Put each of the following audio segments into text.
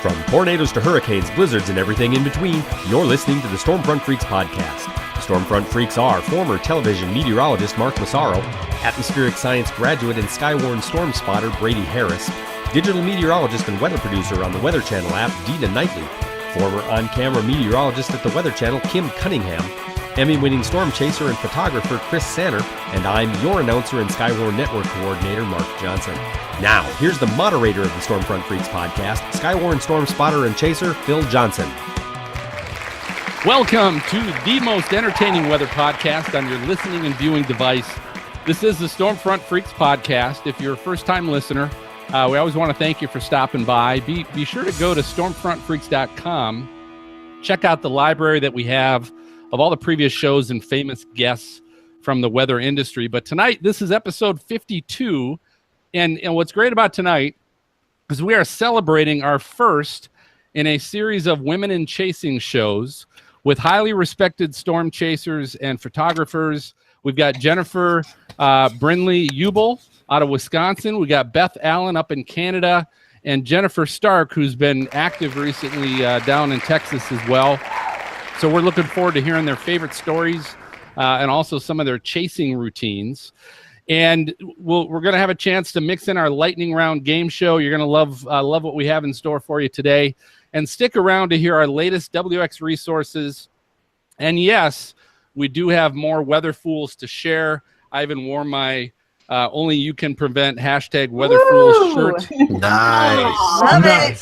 From tornadoes to hurricanes, blizzards, and everything in between, you're listening to the Stormfront Freaks podcast. The Stormfront Freaks are former television meteorologist Mark Massaro, atmospheric science graduate and skywarn storm spotter Brady Harris, digital meteorologist and weather producer on the Weather Channel app Dina Knightley, former on-camera meteorologist at the Weather Channel Kim Cunningham, Emmy-winning storm chaser and photographer Chris Sanner, and I'm your announcer and Skywarn Network coordinator Mark Johnson. Now, here's the moderator of the Stormfront Freaks podcast, Skywarn storm spotter and chaser Phil Johnson. Welcome to the most entertaining weather podcast on your listening and viewing device. This is the Stormfront Freaks podcast. If you're a first-time listener, we always want to thank you for stopping by. Be sure to go to stormfrontfreaks.com. Check out the library that we have of all the previous shows and famous guests from the weather industry. But tonight, this is episode 52. And what's great about tonight is we are celebrating our first in a series of women in chasing shows with highly respected storm chasers and photographers. We've got Jennifer Brindley Ubl out of Wisconsin. We got Beth, Allan up in Canada, and Jennifer Stark, who's been active recently down in Texas as well. So we're looking forward to hearing their favorite stories and also some of their chasing routines. And we're going to have a chance to mix in our lightning round game show. You're going to love what we have in store for you today. And stick around to hear our latest WX resources. And yes, we do have more weather fools to share. I even wore my Only You Can Prevent #WeatherFools shirt. Nice. Love it.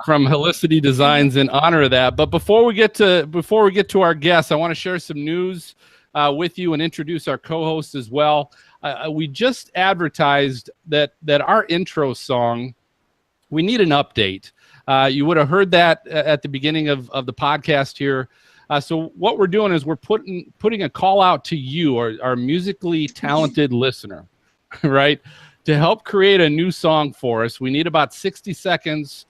From Helicity Designs in honor of that. But before we get to our guests, I want to share some news with you and introduce our co-host as well. We just advertised that our intro song, we need an update. You would have heard that at the beginning of the podcast here. So what we're doing is we're putting a call out to you, our musically talented listener, right? To help create a new song for us. We need about 60 seconds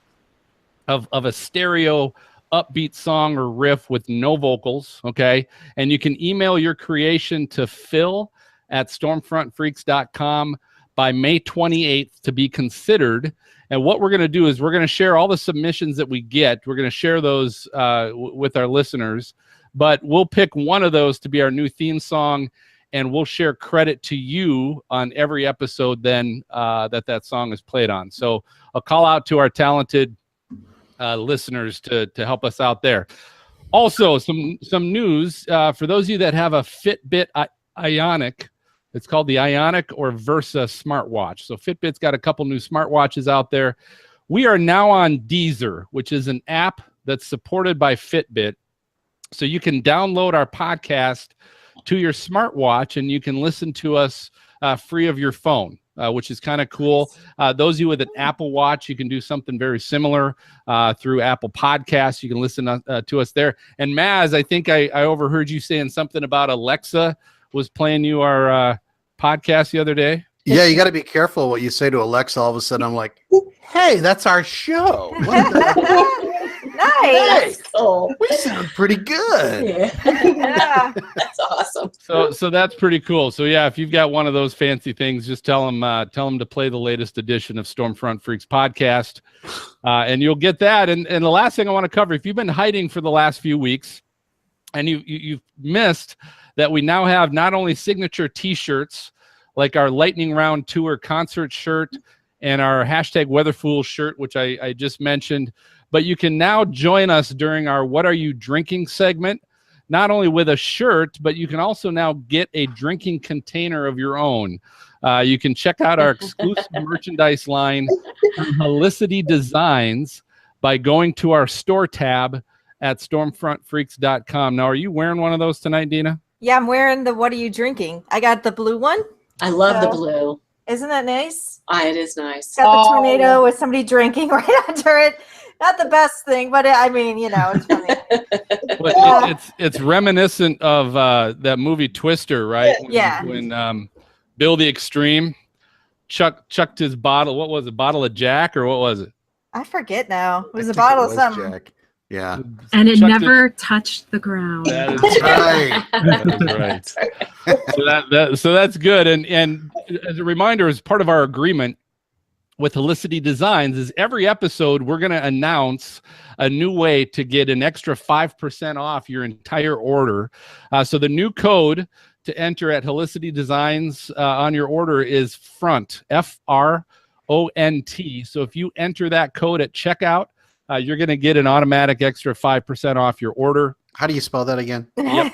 of a stereo upbeat song or riff with no vocals, okay? And you can email your creation to phil@stormfrontfreaks.com by May 28th to be considered. And what we're going to do is we're going to share all the submissions that we get. We're going to share those with our listeners, but we'll pick one of those to be our new theme song, and we'll share credit to you on every episode then that song is played on. So I'll call out to our talented listeners to help us out there. Also, some news for those of you that have a Fitbit Ionic. It's called the Ionic or Versa smartwatch. So Fitbit's got a couple new smartwatches out there. We are now on Deezer, which is an app that's supported by Fitbit. So you can download our podcast to your smartwatch and you can listen to us free of your phone, which is kind of cool. Those of you with an Apple Watch, you can do something very similar through Apple Podcasts. You can listen to us there. And Maz, I think I overheard you saying something about Alexa was playing you our podcast the other day. Yeah, you got to be careful what you say to Alexa. All of a sudden, I'm like, hey, that's our show. Nice. Hey, we sound pretty good. Yeah. That's awesome. So that's pretty cool. So yeah, if you've got one of those fancy things, just tell them to play the latest edition of Stormfront Freaks podcast, and you'll get that. And the last thing I want to cover, if you've been hiding for the last few weeks, and you've missed that we now have not only signature T-shirts like our Lightning Round Tour concert shirt and our #WeatherFools shirt, which I just mentioned, but you can now join us during our What Are You Drinking segment, not only with a shirt, but you can also now get a drinking container of your own. You can check out our exclusive merchandise line from Helicity Designs by going to our store tab at stormfrontfreaks.com. Now, are you wearing one of those tonight, Dina? Yeah, I'm wearing the What Are You Drinking? I got the blue one. I love the blue. Isn't that nice? It is nice. Got the tornado with somebody drinking right under it. Not the best thing, but it's funny. Well, it's reminiscent of that movie Twister, right? When Bill the Extreme chucked his bottle. What was it? Bottle of Jack or what was it? I forget now. It was a bottle of something. Jack. Yeah. And it never touched the ground. That is right. That's right. So that's good. And as a reminder, as part of our agreement, with Helicity Designs is every episode we're going to announce a new way to get an extra 5% off your entire order. So the new code to enter at Helicity Designs on your order is FRONT, FRONT. So if you enter that code at checkout, you're going to get an automatic extra 5% off your order. How do you spell that again? Yep.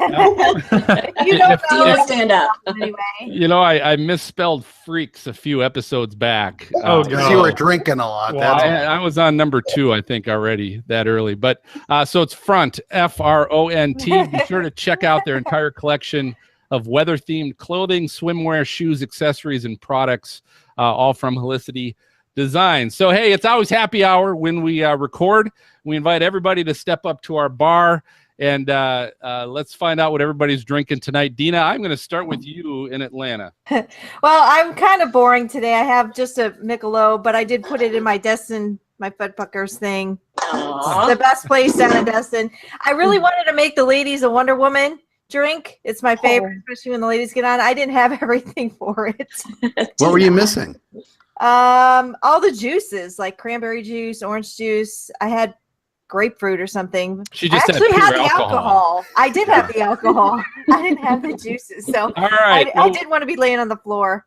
You don't know. Stand up. Anyway. You know, I misspelled freaks a few episodes back. Oh, because you were drinking a lot. Well, That's I was on number 2, I think, already that early. But so it's FRONT, FRONT. Be sure to check out their entire collection of weather-themed clothing, swimwear, shoes, accessories, and products, all from Helicity Designs. So, hey, it's always happy hour when we record. We invite everybody to step up to our bar, and let's find out what everybody's drinking tonight. Dina, I'm going to start with you in Atlanta. Well, I'm kind of boring today. I have just a Michelob, but I did put it in my Destin, my Fudpuckers thing. Aww. The best place down in Destin. I really wanted to make the ladies a Wonder Woman drink. It's my favorite, especially when the ladies get on. I didn't have everything for it. what were you missing? All the juices, like cranberry juice, orange juice. I had grapefruit or something. She just I actually had had pure the alcohol. I did have the alcohol. I didn't have the juices. So All right. I did want to be laying on the floor.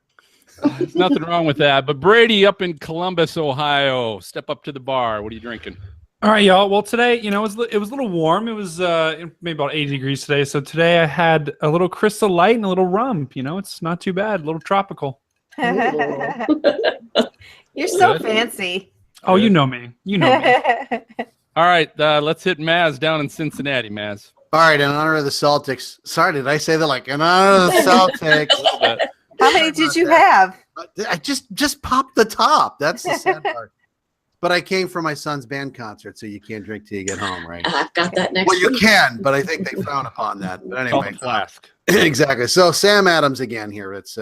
There's nothing wrong with that. But Brady up in Columbus, Ohio, step up to the bar. What are you drinking? All right, y'all. Well, today, it was a little warm. It was maybe about 80 degrees today. So today I had a little Crystal Light and a little rum. It's not too bad. A little tropical. You're so fancy. Oh, you know me. You know me. All right, let's hit Maz down in Cincinnati, Maz. All right, in honor of the Celtics. Sorry, did I say that like in honor of the Celtics? How many did you have? I just popped the top. That's the sad part. But I came for my son's band concert, so you can't drink till you get home, right? I've got that next Well, you week. can, but I think they frown upon that. But anyway, Flask. exactly. So Sam Adams again here. It's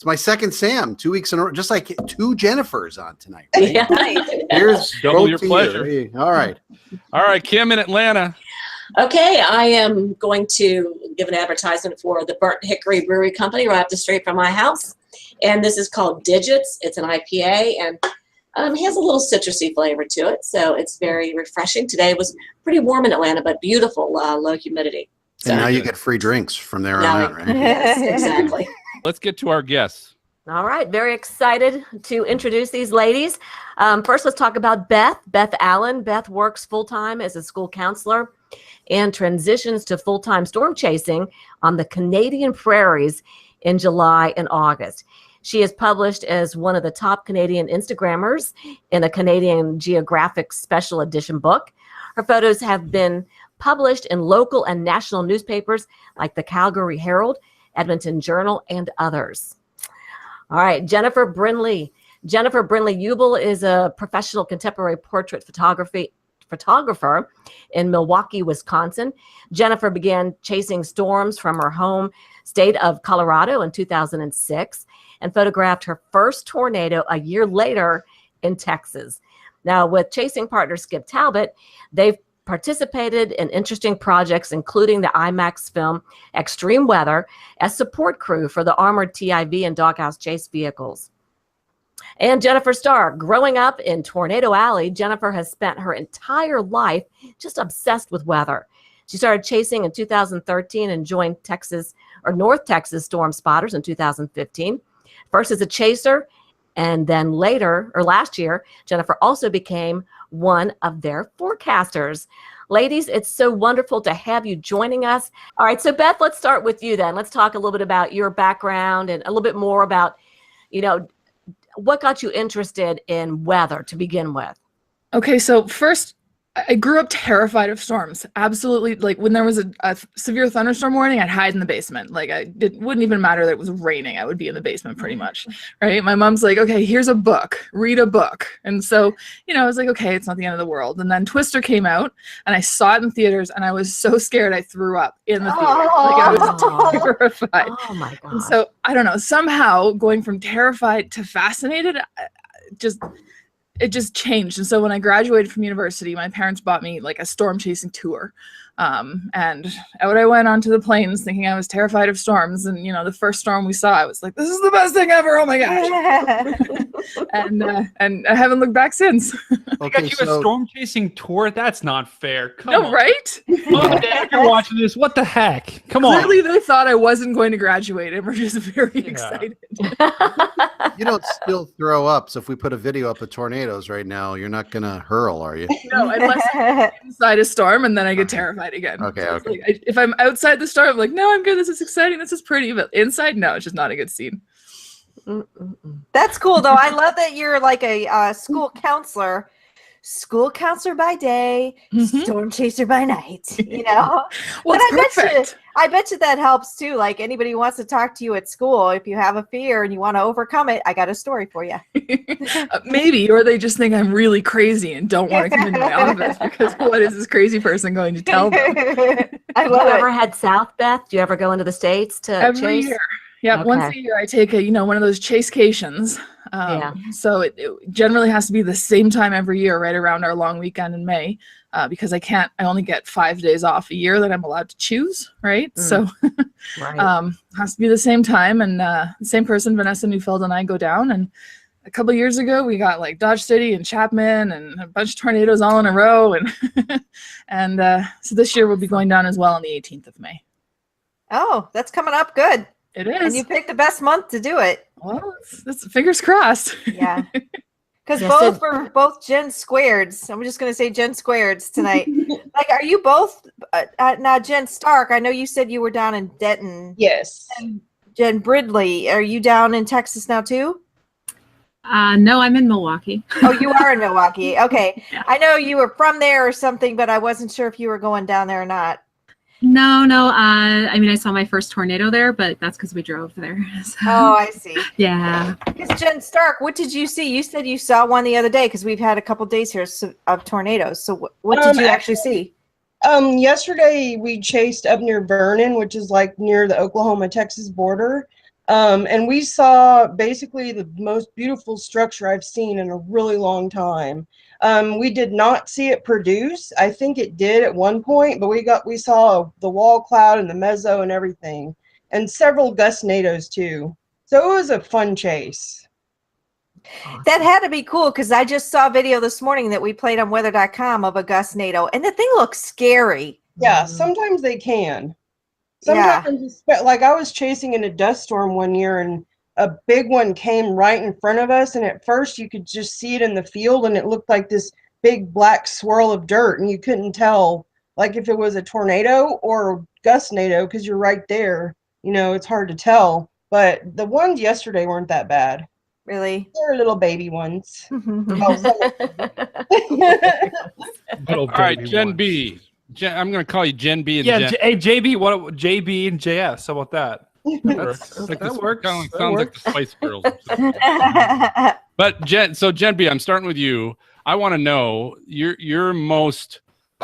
my second Sam, 2 weeks in a row, just like 2 Jennifers on tonight. Right? Yeah. Here's Double both your to you. pleasure. All right. All right, Kim in Atlanta. Okay, I am going to give an advertisement for the Burnt Hickory Brewery Company right up the street from my house. And this is called Digits. It's an IPA, and it has a little citrusy flavor to it. So it's very refreshing. Today was pretty warm in Atlanta, but beautiful, low humidity. So, And now you get free drinks from there on out, right? Yes, exactly. Let's get to our guests. All right, very excited to introduce these ladies. First, let's talk about Beth Allan. Beth works full-time as a school counselor and transitions to full-time storm chasing on the Canadian prairies in July and August. She is published as one of the top Canadian Instagrammers in a Canadian Geographic Special Edition book. Her photos have been published in local and national newspapers like the Calgary Herald, Edmonton Journal, and others. All right, Jennifer Brindley. Jennifer Brindley Ubl is a professional contemporary portrait photographer in Milwaukee, Wisconsin. Jennifer began chasing storms from her home state of Colorado in 2006 and photographed her first tornado a year later in Texas. Now, with chasing partner Skip Talbot, they've participated in interesting projects, including the IMAX film Extreme Weather as support crew for the armored TIV and doghouse chase vehicles. And Jennifer Starr, growing up in Tornado Alley, Jennifer has spent her entire life just obsessed with weather. She started chasing in 2013 and joined North Texas Storm Spotters in 2015. First as a chaser, and then last year, Jennifer also became one of their forecasters. Ladies, it's so wonderful to have you joining us. All right, so Beth, let's start with you then. Let's talk a little bit about your background and a little bit more about, what got you interested in weather to begin with? Okay, so first, I grew up terrified of storms. Absolutely. Like when there was a severe thunderstorm warning, I'd hide in the basement. Like it wouldn't even matter that it was raining. I would be in the basement pretty much. Right. My mom's like, okay, here's a book, read a book. And so, I was like, okay, it's not the end of the world. And then Twister came out and I saw it in theaters and I was so scared I threw up in the theater. Like I was terrified. Oh my God. And so I don't know, somehow going from terrified to fascinated, it just changed. And so when I graduated from university, my parents bought me like a storm chasing tour. And out I went onto the plains thinking I was terrified of storms. And, the first storm we saw, I was like, this is the best thing ever. Oh my gosh. And I haven't looked back since. I got you a storm chasing tour? That's not fair. Come on. Right? Mom and Dad, you're watching this. What the heck? Come on. Clearly they thought I wasn't going to graduate and were just very excited. You don't still throw up. So if we put a video up of tornadoes right now, you're not going to hurl, are you? No, unless I'm inside a storm and then I get terrified again. Okay. So like, if I'm outside the storm, I'm like, no, I'm good. This is exciting. This is pretty. But inside, no, it's just not a good scene. That's cool, though. I love that you're like a school counselor by day, storm chaser by night. Well, but it's I bet you that helps too. Like anybody who wants to talk to you at school, if you have a fear and you want to overcome it, I got a story for you. Maybe, or they just think I'm really crazy and don't want to come into my office because what is this crazy person going to tell them? I love Do you it. ever head south, Beth? Do you ever go into the States to Every chase? year. Yeah, Okay. once a year I take one of those chasecations. Yeah. So it generally has to be the same time every year, right around our long weekend in May, because I only get 5 days off a year that I'm allowed to choose, right? So Right. has to be the same time, and the same person, Vanessa Neufeld, and I go down. And a couple years ago, we got like Dodge City and Chapman and a bunch of tornadoes all in a row, and so this year we'll be going down as well on the 18th of May. Oh, that's coming up good. It is. And you picked the best month to do it. Well, it's fingers crossed. Yeah. Because Yes, we're both Jen Squareds. I'm just going to say Jen Squareds tonight. Like, are you both now Jen Stark? I know you said you were down in Denton. Yes. And Jen Brindley, are you down in Texas now too? No, I'm in Milwaukee. Oh, you are in Milwaukee. Okay. Yeah. I know you were from there or something, but I wasn't sure if you were going down there or not. No. I mean, I saw my first tornado there, but that's because we drove there. So, Oh, I see. yeah. Because Jen Stark, what did you see? You said you saw one the other day because we've had a couple days here of tornadoes. So what did you actually see? Yesterday we chased up near Vernon, which is like near the Oklahoma-Texas border. And we saw basically the most beautiful structure I've seen in a really long time. We did not see it produce. I think it did at one point, but we saw the wall cloud and the mezzo and everything, and several gustnados too. So it was a fun chase. That had to be cool because I just saw a video this morning that we played on weather.com of a gustnado, and the thing looks scary. Yeah, sometimes they can. Yeah. Sometimes, like I was chasing in a dust storm one year, and a big one came right in front of us, and at first you could just see it in the field, and it looked like this big black swirl of dirt, and you couldn't tell like if it was a tornado or gustnado because you're right there. It's hard to tell. But the ones yesterday weren't that bad. Really? They're little baby ones. All right, Jen B. I'm going to call you Jen B. And Yeah, Jen. hey JB, what JB and JS? How about that? That works. Sounds That like the Spice Girls. But Jen B, I'm starting with you. I want to know your most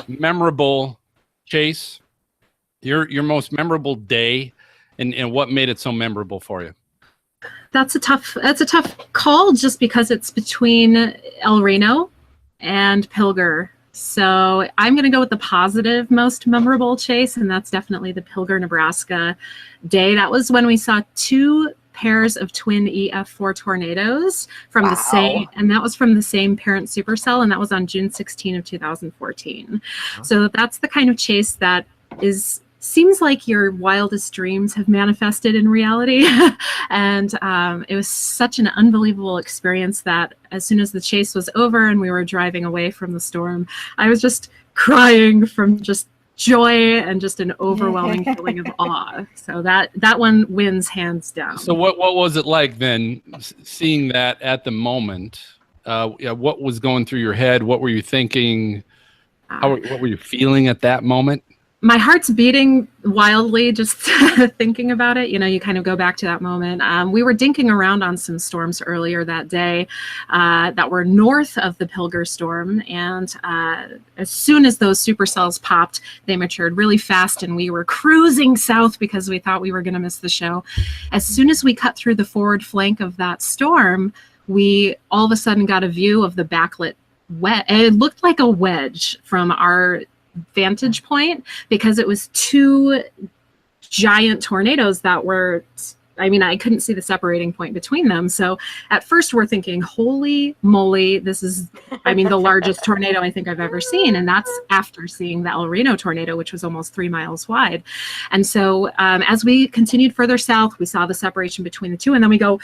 memorable chase, your most memorable day, and what made it so memorable for you. That's a tough call just because it's between El Reno and Pilger. So I'm going to go with the positive most memorable chase, and that's definitely the Pilger, Nebraska day. That was when we saw 2 pairs of twin EF4 tornadoes from the same, and that was from the same parent supercell, and that was on June 16 of 2014. So that's the kind of chase that seems like your wildest dreams have manifested in reality. And it was such an unbelievable experience that as soon as the chase was over and we were driving away from the storm, I was just crying from just joy and just an overwhelming feeling of awe. So that one wins hands down. So what was it like then, seeing that at the moment? What was going through your head? What were you thinking? What were you feeling at that moment? My heart's beating wildly just thinking about it. You kind of go back to that moment. We were dinking around on some storms earlier that day that were north of the Pilger storm. And as soon as those supercells popped, they matured really fast and we were cruising south because we thought we were going to miss the show. As soon as we cut through the forward flank of that storm, we all of a sudden got a view of the backlit wedge. It looked like a wedge from our vantage point because it was two giant tornadoes that were, I mean, I couldn't see the separating point between them. So at first we're thinking, holy moly, this is, I mean, the largest tornado I think I've ever seen. And that's after seeing the El Reno tornado, which was almost 3 miles wide. And so as we continued further south, we saw the separation between the two. And then we go,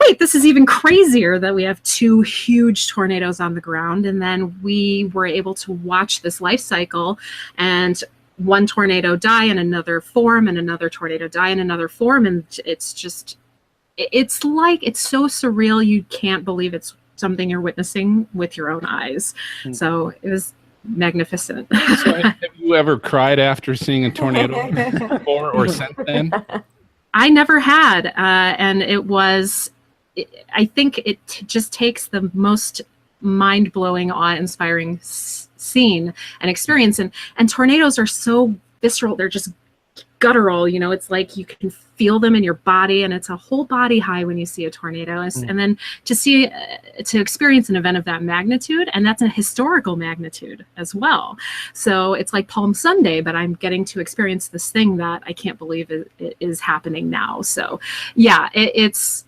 wait, this is even crazier that we have two huge tornadoes on the ground. And then we were able to watch this life cycle, and one tornado die in another form, and another tornado die in another form. And it's just, it's like, it's so surreal. You can't believe it's something you're witnessing with your own eyes. So it was magnificent. So have you ever cried after seeing a tornado before or since then? I never had. And it was, I think it just takes the most mind-blowing, awe-inspiring scene and experience. And tornadoes are so visceral. They're just guttural, you know, it's like you can feel them in your body, and it's a whole body high when you see a tornado. And then to experience an event of that magnitude, and that's a historical magnitude as well. So it's like Palm Sunday, but I'm getting to experience this thing that I can't believe it is happening now. So yeah, it's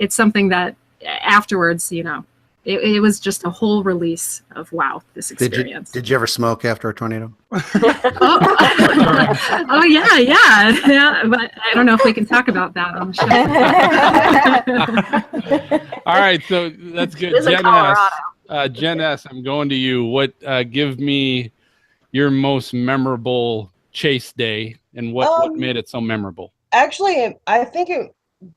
something that afterwards, you know, it was just a whole release of, wow, this experience. Did you ever smoke after a tornado? Oh yeah. But I don't know if we can talk about that on the show. All right, so that's good. Jen S., I'm going to you. What give me your most memorable chase day, and what made it so memorable? Actually, I think it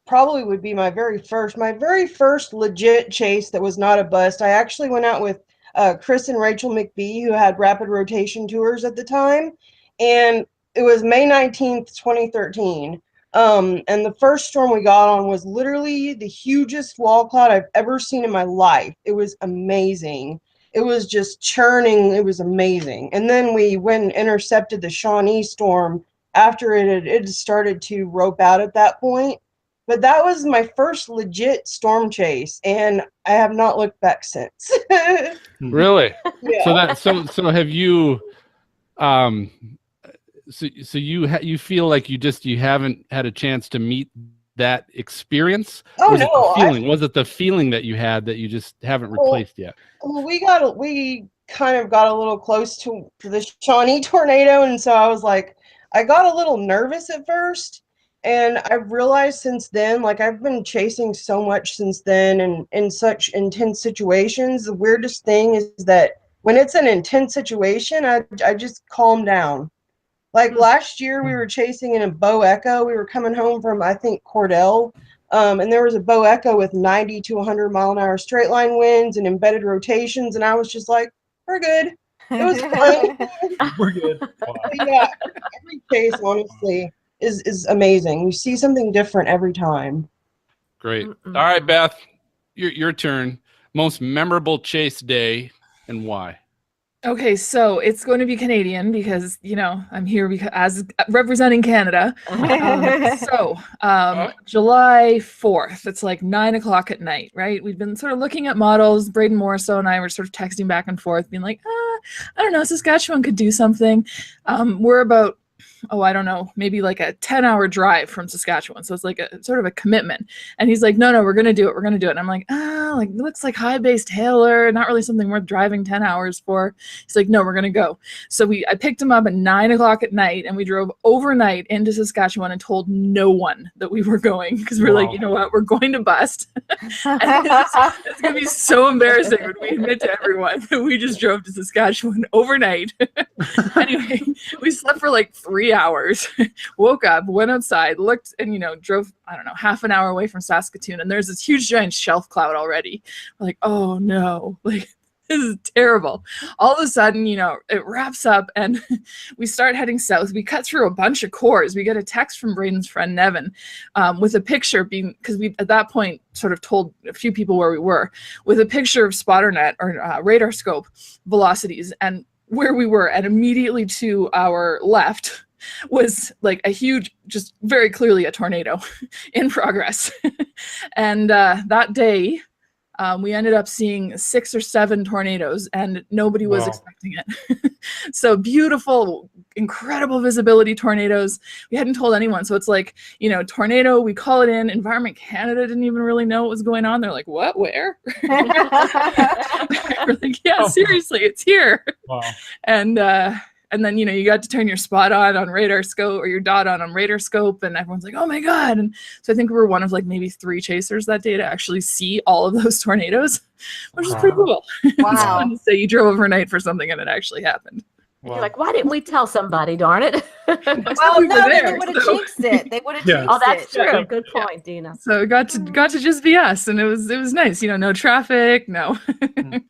probably would be my very first legit chase that was not a bust. I actually went out with Chris and Rachel McBee, who had Rapid Rotation Tours at the time, and it was May 19th, 2013. And the first storm we got on was literally the hugest wall cloud I've ever seen in my life. It was amazing. It was just churning. It was amazing. And then we went and intercepted the Shawnee storm after it had started to rope out at that point. But that was my first legit storm chase, and I have not looked back since. Really? Yeah. So have you so you feel like you haven't had a chance to meet that experience? Oh, was no. It the feeling? Was it the feeling that you had that you just haven't replaced yet? Well, we kind of got a little close to the Shawnee tornado, and so I was like, I got a little nervous at first. And I've realized since then, like I've been chasing so much since then, and in such intense situations, the weirdest thing is that when it's an intense situation, I just calm down. Like last year we were chasing in a Bow Echo. We were coming home from, I think, Cordell. And there was a Bow Echo with 90 to 100 mile an hour straight line winds and embedded rotations. And I was just like, we're good. It was fun. We're good. Wow. Yeah, every chase, honestly, is amazing. You see something different every time. Great. All right, Beth, your turn. Most memorable chase day and why? Okay, so it's going to be Canadian because, you know, I'm here as representing Canada. July 4th, it's like 9 o'clock at night, right? We've been sort of looking at models. Braden Morriso and I were sort of texting back and forth, being like, I don't know, Saskatchewan could do something. We're about, I don't know, maybe like a 10-hour drive from Saskatchewan. So it's like a sort of a commitment. And he's like, no, we're going to do it. We're going to do it. And I'm like, like looks like high-based hailer, not really something worth driving 10 hours for. He's like, no, we're going to go. So I picked him up at 9 o'clock at night, and we drove overnight into Saskatchewan and told no one that we were going, because we're like, you know what, we're going to bust. It's going to be so embarrassing when we admit to everyone that we just drove to Saskatchewan overnight. Anyway, we slept for like 3 hours, woke up, went outside, looked, and, you know, drove, I don't know, half an hour away from Saskatoon, and there's this huge giant shelf cloud already. We're like, oh no, like this is terrible. All of a sudden, you know, it wraps up and we start heading south. We cut through a bunch of cores. We get a text from Braden's friend Nevin with a picture, because we at that point sort of told a few people where we were, with a picture of spotter net or radar scope velocities and where we were. And immediately to our left was like a huge, just very clearly a tornado in progress. And that day, We ended up seeing 6 or 7 tornadoes, and nobody was expecting it. So beautiful, incredible visibility tornadoes. We hadn't told anyone. So it's like, tornado, we call it in. Environment Canada didn't even really know what was going on. They're like, what, where? We're like, yeah, seriously, it's here. Wow. And then, you got to turn your spot on radar scope, or your dot on radar scope, and everyone's like, oh my God. And so I think we were one of like maybe 3 chasers that day to actually see all of those tornadoes, which is pretty cool. Wow. So you drove overnight for something and it actually happened. You're like, why didn't we tell somebody, darn it? Well, we were no, there, they would have so- jinxed it. They would have Yeah. jinxed Oh, that's it. true. Good point, Dina. So it got to just be us, and it was nice. No traffic, no.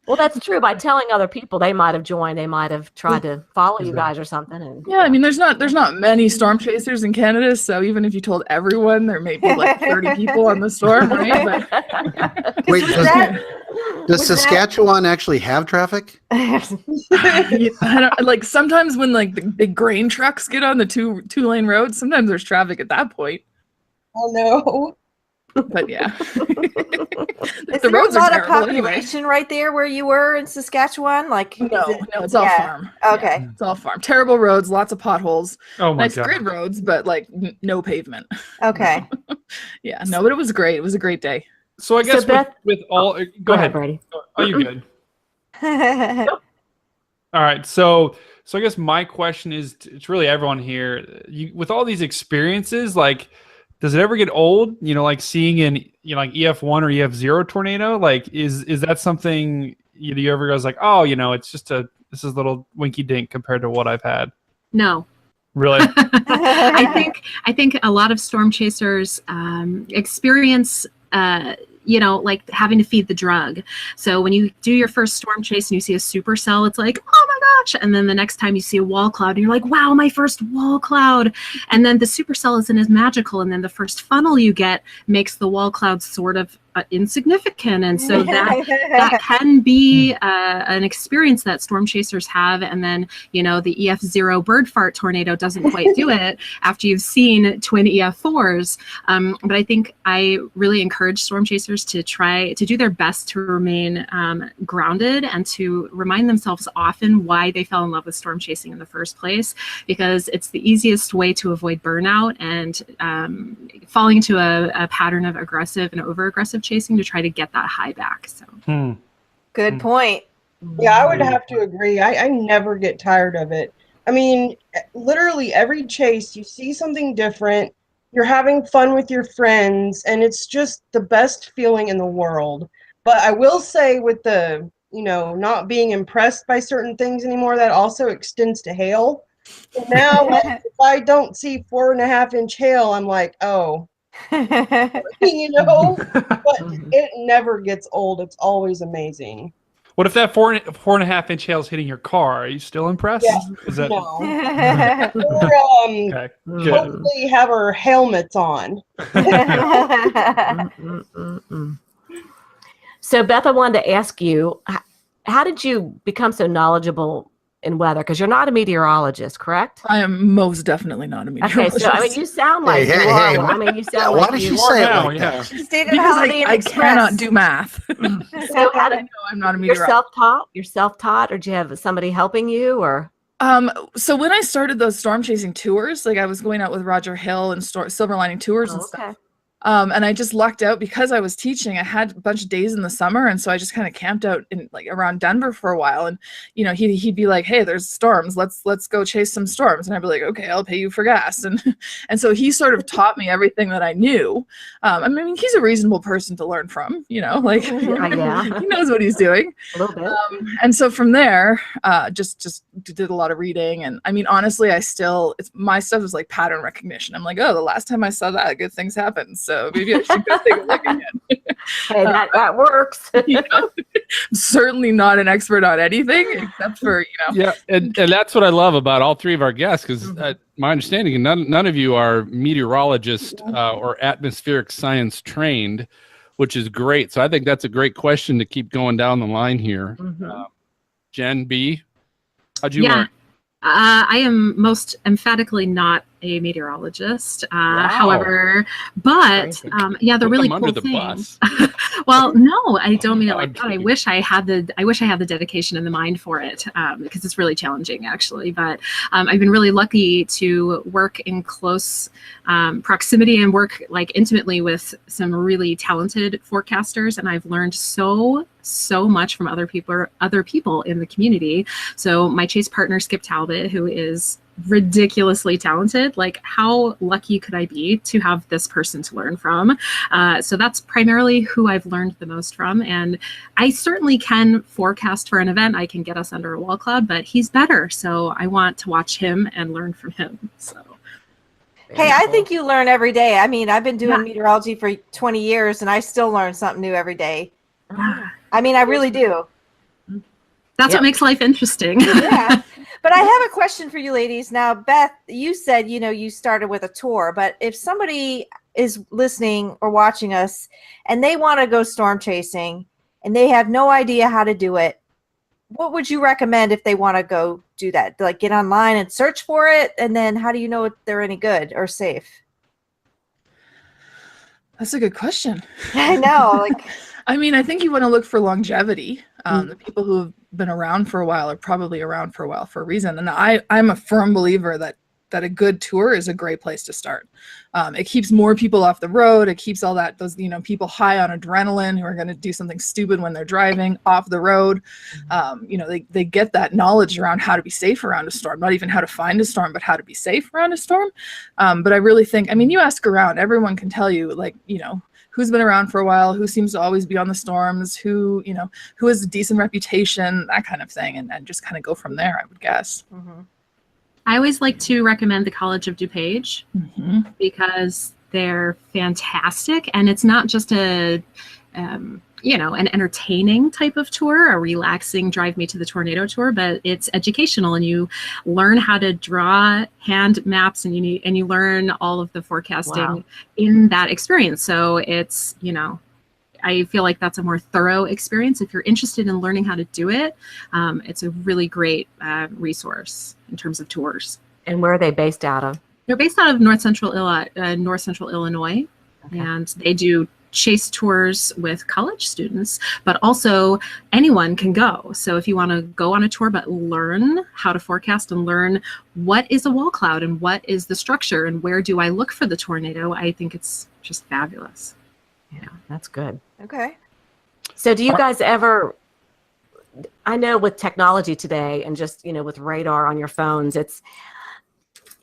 Well, that's true. By telling other people, they might have joined. They might have tried to follow you guys or something. And Yeah, I mean, there's not many storm chasers in Canada, so even if you told everyone, there may be like 30 people on the storm, right? But Wait, Was that- does Saskatchewan actually have traffic? I don't, like sometimes when like the big grain trucks get on the two-lane roads, sometimes there's traffic at that point. Oh no. But yeah, Is the there roads a are lot of terrible anyway. population right there where you were in Saskatchewan? Like, No, is it- it's all yeah. farm. Okay. Yeah, it's all farm. Terrible roads, lots of potholes. Oh my Nice God. grid roads, but like no pavement. Okay. Yeah, no, but it was great. It was a great day. So I guess So Beth- with all, Go go ahead. Brady. Oh, you're good. All right. So I guess my question is, it's really everyone here. With all these experiences, like, does it ever get old? Like seeing an like EF1 or EF0 tornado. Like, is that something you ever goes like, oh, it's just this is a little winky dink compared to what I've had. No. Really? I think a lot of storm chasers experience like having to feed the drug. So when you do your first storm chase and you see a supercell, it's like, oh my gosh. And then the next time you see a wall cloud and you're like, wow, my first wall cloud. And then the supercell isn't as magical. And then the first funnel you get makes the wall cloud sort of insignificant. And so that can be an experience that storm chasers have. And then, the EF0 bird fart tornado doesn't quite do it after you've seen twin EF4s. But I think I really encourage storm chasers to try to do their best to remain grounded and to remind themselves often why they fell in love with storm chasing in the first place, because it's the easiest way to avoid burnout and falling into a pattern of aggressive and over-aggressive chasing to try to get that high back. So Good point. Yeah, I would have to agree. I never get tired of it. I mean, literally every chase, you see something different. You're having fun with your friends, and it's just the best feeling in the world. But I will say with the, not being impressed by certain things anymore, that also extends to hail. So now if I don't see 4.5-inch hail, I'm like, oh, but it never gets old. It's always amazing. What if that 4.5-inch hail is hitting your car? Are you still impressed? Yeah. Is that No. okay? Good. Hopefully have our helmets on. So, Beth, I wanted to ask you, how did you become so knowledgeable in weather? Because you're not a meteorologist, correct? I am most definitely not a Okay, meteorologist. so I mean, you sound like Hey, you hey, are. hey, I mean, you Yeah, sound why like did you she are. say it now, like that? State of because Holiday Inn I Express. cannot do math. So, how did, I'm not a you're meteorologist. self-taught? You're self-taught, or do you have somebody helping you, or? So when I started those storm chasing tours, like I was going out with Roger Hill and Silver Lining Tours and stuff. Okay. And I just lucked out because I was teaching. I had a bunch of days in the summer, and so I just kind of camped out in like around Denver for a while. And he'd be like, "Hey, there's storms. Let's go chase some storms." And I'd be like, "Okay, I'll pay you for gas." And so he sort of taught me everything that I knew. I mean, he's a reasonable person to learn from. Like Yeah. he knows what he's doing. A little bit. And so from there, just did a lot of reading. And I mean, honestly, my stuff is like pattern recognition. I'm like, oh, the last time I saw that, good things happened. So maybe I should go take a look again. Hey, that works. I'm certainly not an expert on anything except for, Yeah, and that's what I love about all three of our guests, because my understanding, none of you are meteorologist or atmospheric science trained, which is great. So I think that's a great question to keep going down the line here. Jen B, how'd you learn? I am most emphatically not a meteorologist. Wow. However, but Crazy. yeah, the Put really them cool under the thing. bus. Well, no, I don't mean it No, like I'm that. I kidding. wish I had the dedication and the mind for it, because it's really challenging actually. But I've been really lucky to work in close proximity and work like intimately with some really talented forecasters, and I've learned so much from other people in the community. So my chase partner Skip Talbot, who is ridiculously talented, like how lucky could I be to have this person to learn from? So that's primarily who I've learned the most from, and I certainly can forecast for an event. I can get us under a wall cloud, but he's better, so I want to watch him and learn from him. So Hey, I think you learn every day. I mean, I've been doing Yeah. meteorology for 20 years and I still learn something new every day. yeah, I mean, I really do. that's Yep. what makes life interesting. Yeah. But I have a question for you ladies. Now, Beth, you said, you started with a tour, but if somebody is listening or watching us and they want to go storm chasing and they have no idea how to do it, what would you recommend if they want to go do that? Like get online and search for it? And then how do you know if they're any good or safe? That's a good question. I know. Like, I mean, I think you want to look for longevity. The people who have been around for a while are probably around for a while for a reason. And I'm a firm believer that a good tour is a great place to start. It keeps more people off the road. It keeps those people high on adrenaline who are going to do something stupid when they're driving off the road. They get that knowledge around how to be safe around a storm, not even how to find a storm, but how to be safe around a storm. But I really think, I mean, you ask around, everyone can tell you, like, who's been around for a while, who seems to always be on the storms, who has a decent reputation, that kind of thing, and just kind of go from there, I would guess. I always like to recommend the College of DuPage because they're fantastic, and it's not just an entertaining type of tour, a relaxing drive me to the tornado tour, but it's educational, and you learn how to draw hand maps, and you learn all of the forecasting in that experience. So it's, I feel like that's a more thorough experience. If you're interested in learning how to do it, it's a really great resource in terms of tours. And where are they based out of? They're based out of North Central Illinois, and they do chase tours with college students, but also anyone can go. So if you want to go on a tour but learn how to forecast and learn what is a wall cloud and what is the structure and where do I look for the tornado, I think it's just fabulous. Yeah, that's good. okay. So do you guys ever, I know with technology today and just, with radar on your phones,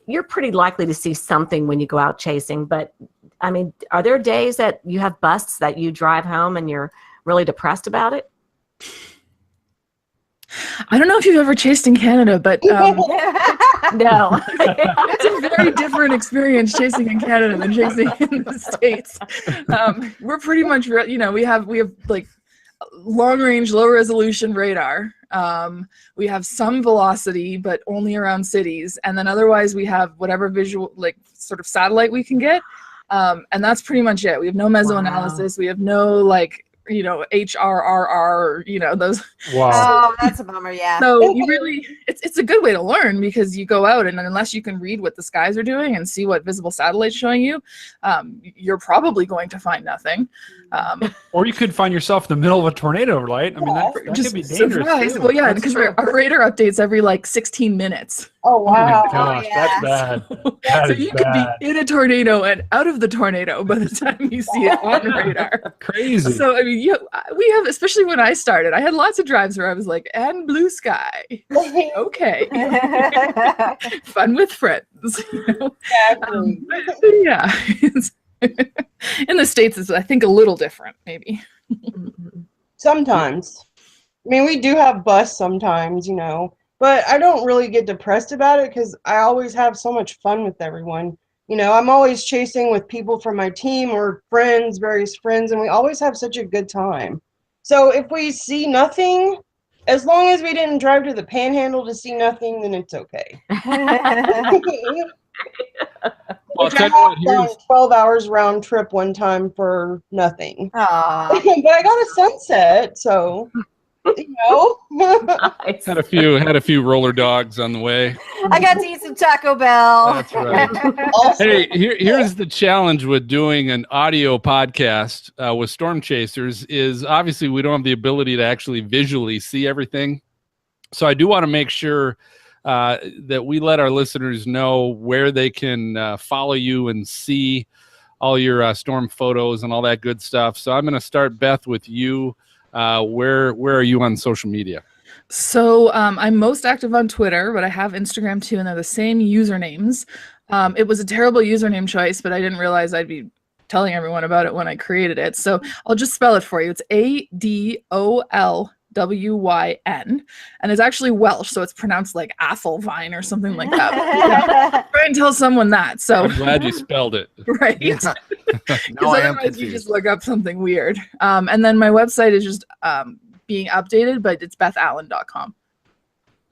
you're pretty likely to see something when you go out chasing, but I mean, are there days that you have busts that you drive home and you're really depressed about it? I don't know if you've ever chased in Canada, but No. it's a very different experience chasing in Canada than chasing in the States. We're pretty much, we have like long range, low resolution radar. We have some velocity, but only around cities. And then otherwise we have whatever visual, like sort of satellite we can get. And that's pretty much it. We have no mesoanalysis. We have no HRRR, those. Wow. Oh, that's a bummer. Yeah. So you really, it's a good way to learn because you go out and unless you can read what the skies are doing and see what visible satellite's showing you, you're probably going to find nothing. Or you could find yourself in the middle of a tornado, right? I mean, that could be dangerous. Surprise. Too. Well, yeah, That's because true. our radar updates every 16 minutes. Oh Oh my wow. gosh, yeah. that's bad. That So is you bad. could be in a tornado and out of the tornado by the time you see it on radar. Crazy. So, I mean, we have, especially when I started, I had lots of drives where I was like, and blue sky. Okay. Fun with friends. Exactly. Yeah. In the States, it's, I think, a little different, maybe. Sometimes. I mean, we do have busts sometimes, but I don't really get depressed about it because I always have so much fun with everyone. I'm always chasing with people from my team or friends, various friends, and we always have such a good time. So if we see nothing, as long as we didn't drive to the Panhandle to see nothing, then it's okay. Well, Which I have done 12 hours round trip one time for nothing. Aw. But I got a sunset, so. Nice. Had a few roller dogs on the way. I got to eat some Taco Bell. That's right. Hey, here's the challenge with doing an audio podcast with Storm Chasers is obviously we don't have the ability to actually visually see everything. So I do want to make sure that we let our listeners know where they can follow you and see all your storm photos and all that good stuff. So I'm going to start, Beth, with you. Where are you on social media? So I'm most active on Twitter, but I have Instagram too, and they're the same usernames. It was a terrible username choice, but I didn't realize I'd be telling everyone about it when I created it. So I'll just spell it for you. It's ADOLWYN, and it's actually Welsh, so it's pronounced like Athelvine or something like that. Yeah. Try and tell someone that. So I'm glad you spelled it. Right? Yeah. Because No, I am otherwise you confused. just look up something weird. And then my website is just being updated, but it's bethallan.com.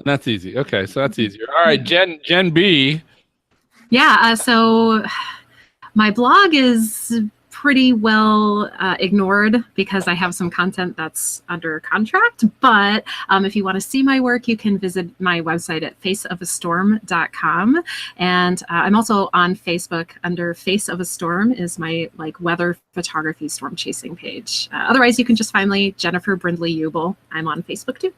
That's easy. Okay, so that's easier. All right, Jen B. Yeah, so my blog is pretty well ignored because I have some content that's under contract. But if you want to see my work, you can visit my website at faceofastorm.com. And I'm also on Facebook under Face of a Storm is my weather photography storm chasing page. Otherwise, you can just find me Jennifer Brindley Ubl. I'm on Facebook too.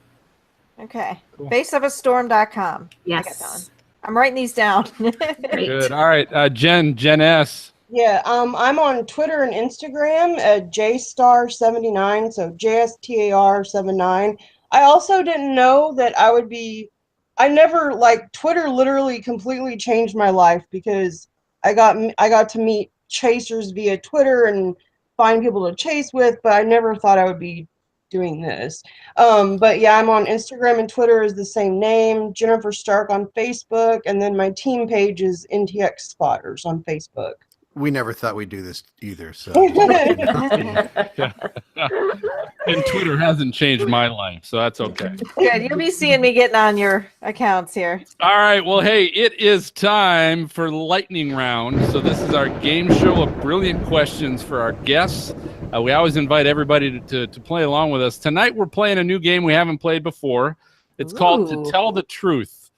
Okay. Cool. Faceofastorm.com. Yes. I got that one. I'm writing these down. Great. Good. All right, Jen S. Yeah, I'm on Twitter and Instagram at jstar79, so JSTAR79. I also didn't know that I never, Twitter literally completely changed my life because I got to meet chasers via Twitter and find people to chase with, but I never thought I would be doing this. But yeah, I'm on Instagram and Twitter is the same name, Jennifer Stark on Facebook, and then my team page is NTX Spotters on Facebook. We never thought we'd do this either. So, And Twitter hasn't changed my life, so that's okay. Good. You'll be seeing me getting on your accounts here. All right. Well, hey, it is time for lightning round. So this is our game show of brilliant questions for our guests. We always invite everybody to play along with us. Tonight, we're playing a new game we haven't played before. It's called To Tell the Truth,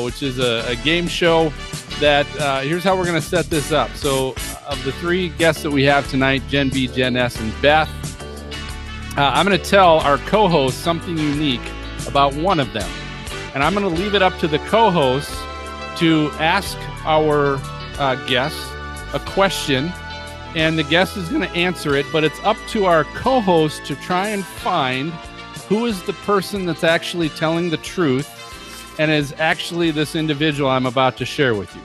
which is a game show that here's how we're going to set this up. So of the three guests that we have tonight, Jen B, Jen S, and Beth, I'm going to tell our co-host something unique about one of them. And I'm going to leave it up to the co-host to ask our guests a question, and the guest is going to answer it, but it's up to our co-host to try and find who is the person that's actually telling the truth and is actually this individual I'm about to share with you.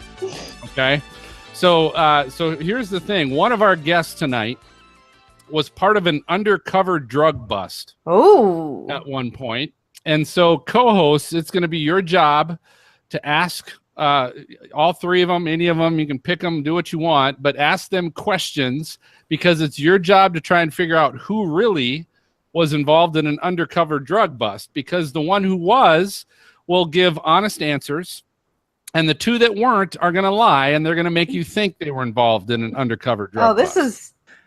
Okay? So here's the thing. One of our guests tonight was part of an undercover drug bust at one point. And so co-hosts, it's going to be your job to ask all three of them, any of them, you can pick them, do what you want, but ask them questions because it's your job to try and figure out who really was involved in an undercover drug bust, because the one who was will give honest answers, and the two that weren't are going to lie, and they're going to make you think they were involved in an undercover drug bust.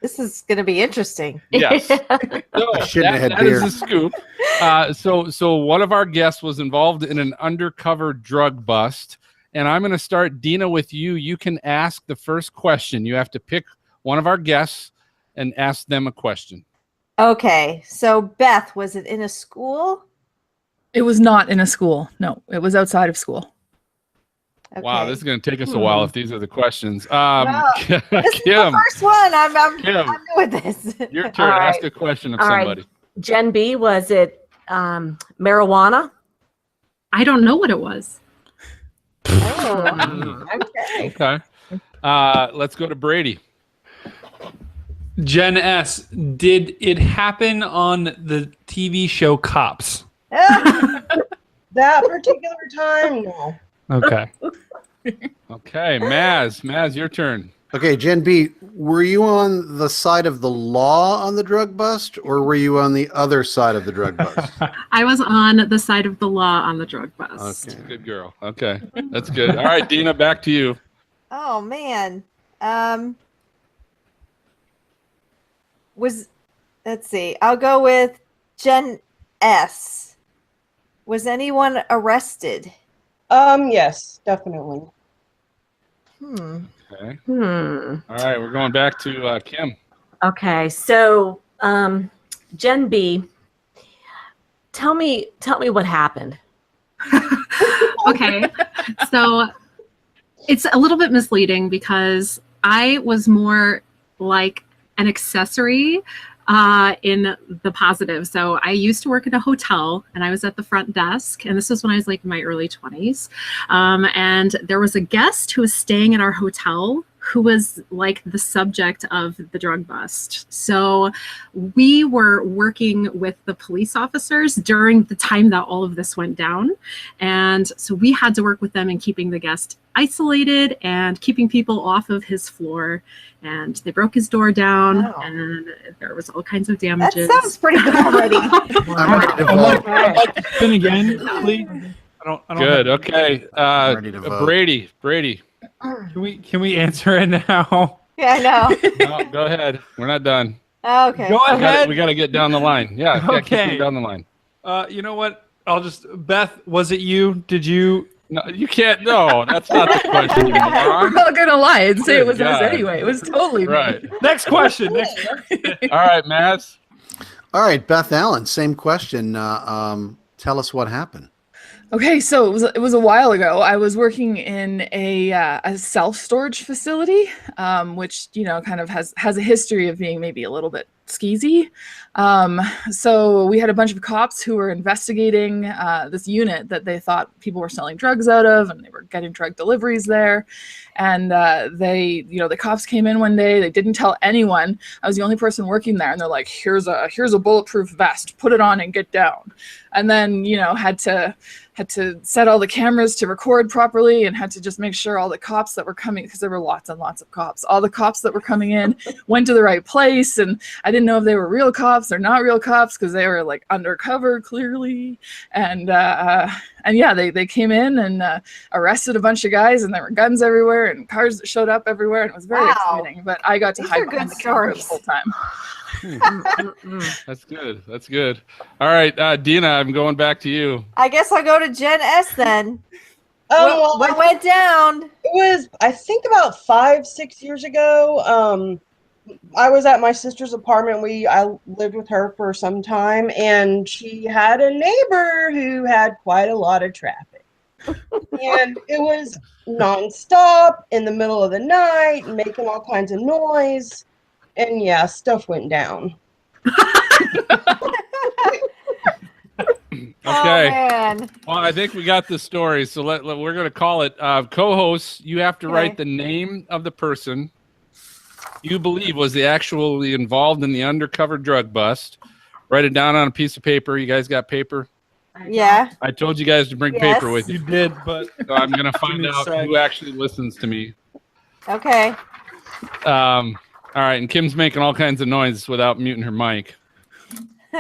This is going to be interesting. Yes. So that is the scoop. So one of our guests was involved in an undercover drug bust, and I'm going to start, Dina, with you. You can ask the first question. You have to pick one of our guests and ask them a question. Okay. So Beth, was it in a school? It was not in a school. No, it was outside of school. Okay. Wow, this is going to take us a while if these are the questions. This is Kim, the first one. I'm Kim, good with this. Your turn. All Ask right. a question of All somebody. right. Jen B, was it marijuana? I don't know what it was. Okay. Okay. Let's go to Brady. Jen S, did it happen on the TV show Cops? That particular time, no. Okay. Okay, Maz, your turn. okay, Jen B, were you on the side of the law on the drug bust, or were you on the other side of the drug bust? I was on the side of the law on the drug bust. Okay. Good girl. Okay, that's good. All right, Dina, back to you. Oh man. Let's see. I'll go with Jen S. Was anyone arrested? Yes, definitely. Okay. Hmm. All right, we're going back to Kim. Okay, so Gen B, tell me what happened. Okay. So it's a little bit misleading because I was more like an accessory in the positive. So I used to work at a hotel and I was at the front desk, and this was when I was like in my early 20s. And there was a guest who was staying at our hotel who was like the subject of the drug bust. So we were working with the police officers during the time that all of this went down. And so we had to work with them in keeping the guest isolated and keeping people off of his floor. And they broke his door down, Wow. and there was all kinds of That damages. sounds pretty good already. I'm ready to I'd vote. like to spin again, please. I don't Good. Okay. ready to vote. Brady. Can we answer it now? Yeah, I know. No, go ahead. We're not done. Okay. Go ahead. We got to get down the line. Yeah. Keep Okay. going down the line. You know what? Beth, was it you? Did you? No, you can't. No, that's not the question. You moron. I'm not gonna lie and say it was Good us God. anyway. It was totally me. Right. Next question. All right, Mads. All right, Beth Allan, same question. Tell us what happened. Okay, so it was a while ago. I was working in a self-storage facility, which kind of has a history of being maybe a little bit skeezy. So we had a bunch of cops who were investigating this unit that they thought people were selling drugs out of, and they were getting drug deliveries there. And the cops came in one day. They didn't tell anyone. I was the only person working there, and they're like, "Here's a bulletproof vest. Put it on and get down." And then had to set all the cameras to record properly, and had to just make sure all the cops that were coming, because there were lots and lots of cops, all the cops that were coming in went to the right place. And I didn't know if they were real cops or not real cops, because they were like undercover clearly. And yeah, they came in and arrested a bunch of guys, and there were guns everywhere and cars that showed up everywhere, and it was very Wow. exciting. But I got to These hide are behind good the camera the stories. whole time. That's good. That's good. All right, Dina, I'm going back to you. I guess I'll go to Gen S then. Well, What went down? it was, I think, about 5-6 years ago. I was at my sister's apartment. I lived with her for some time, and she had a neighbor who had quite a lot of traffic. And it was nonstop in the middle of the night, making all kinds of noise. And yeah, stuff went down. Okay. Oh, man. Well, I think we got the story, so we're going to call it. Co-hosts, you have to Okay. write the name of the person you believe was actually involved in the undercover drug bust. Write it down on a piece of paper. You guys got paper? Yeah. I told you guys to bring Yes. paper with you. You did, but So I'm going to find me a out sec. who actually listens to me. Okay. All right, and Kim's making all kinds of noise without muting her mic.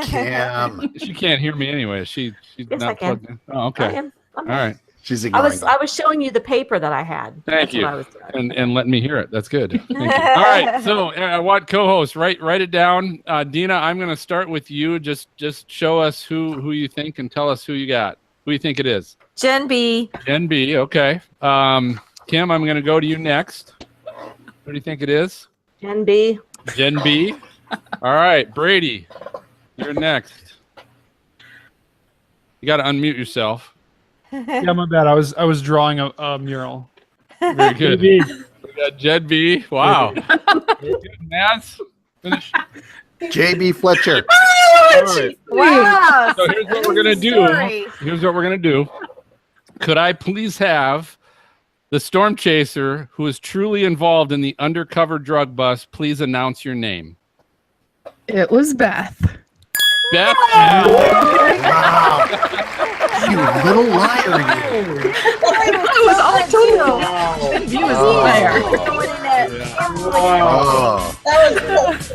Kim. She can't hear me anyway. She's Yes, I not can. plugged in. Oh, I okay. am. All right. She's I ignoring. was showing you the paper that I had. Thank That's you. what I was doing. And let me hear it. That's good. Thank you. All right. So I want co-host. Write it down. Dina, I'm going to start with you. Just show us who you think and tell us who you got. Who you think it is? Gen B. Gen B. Okay. Kim, I'm going to go to you next. Who do you think it is? Gen B. Gen B. All right. Brady, you're next. You got to unmute yourself. yeah, my bad. I was drawing a mural. Very good. Maybe. We got Gen B. Wow. Very good. Mads, finish. JB Fletcher. All right. Wow. So here's what we're gonna do. Story. Here's what we're gonna do. Could I please have the storm chaser who is truly involved in the undercover drug bust? Please announce your name. It was Beth. Beth. Wow. You little liar, you. It was all totally. You was there. Oh,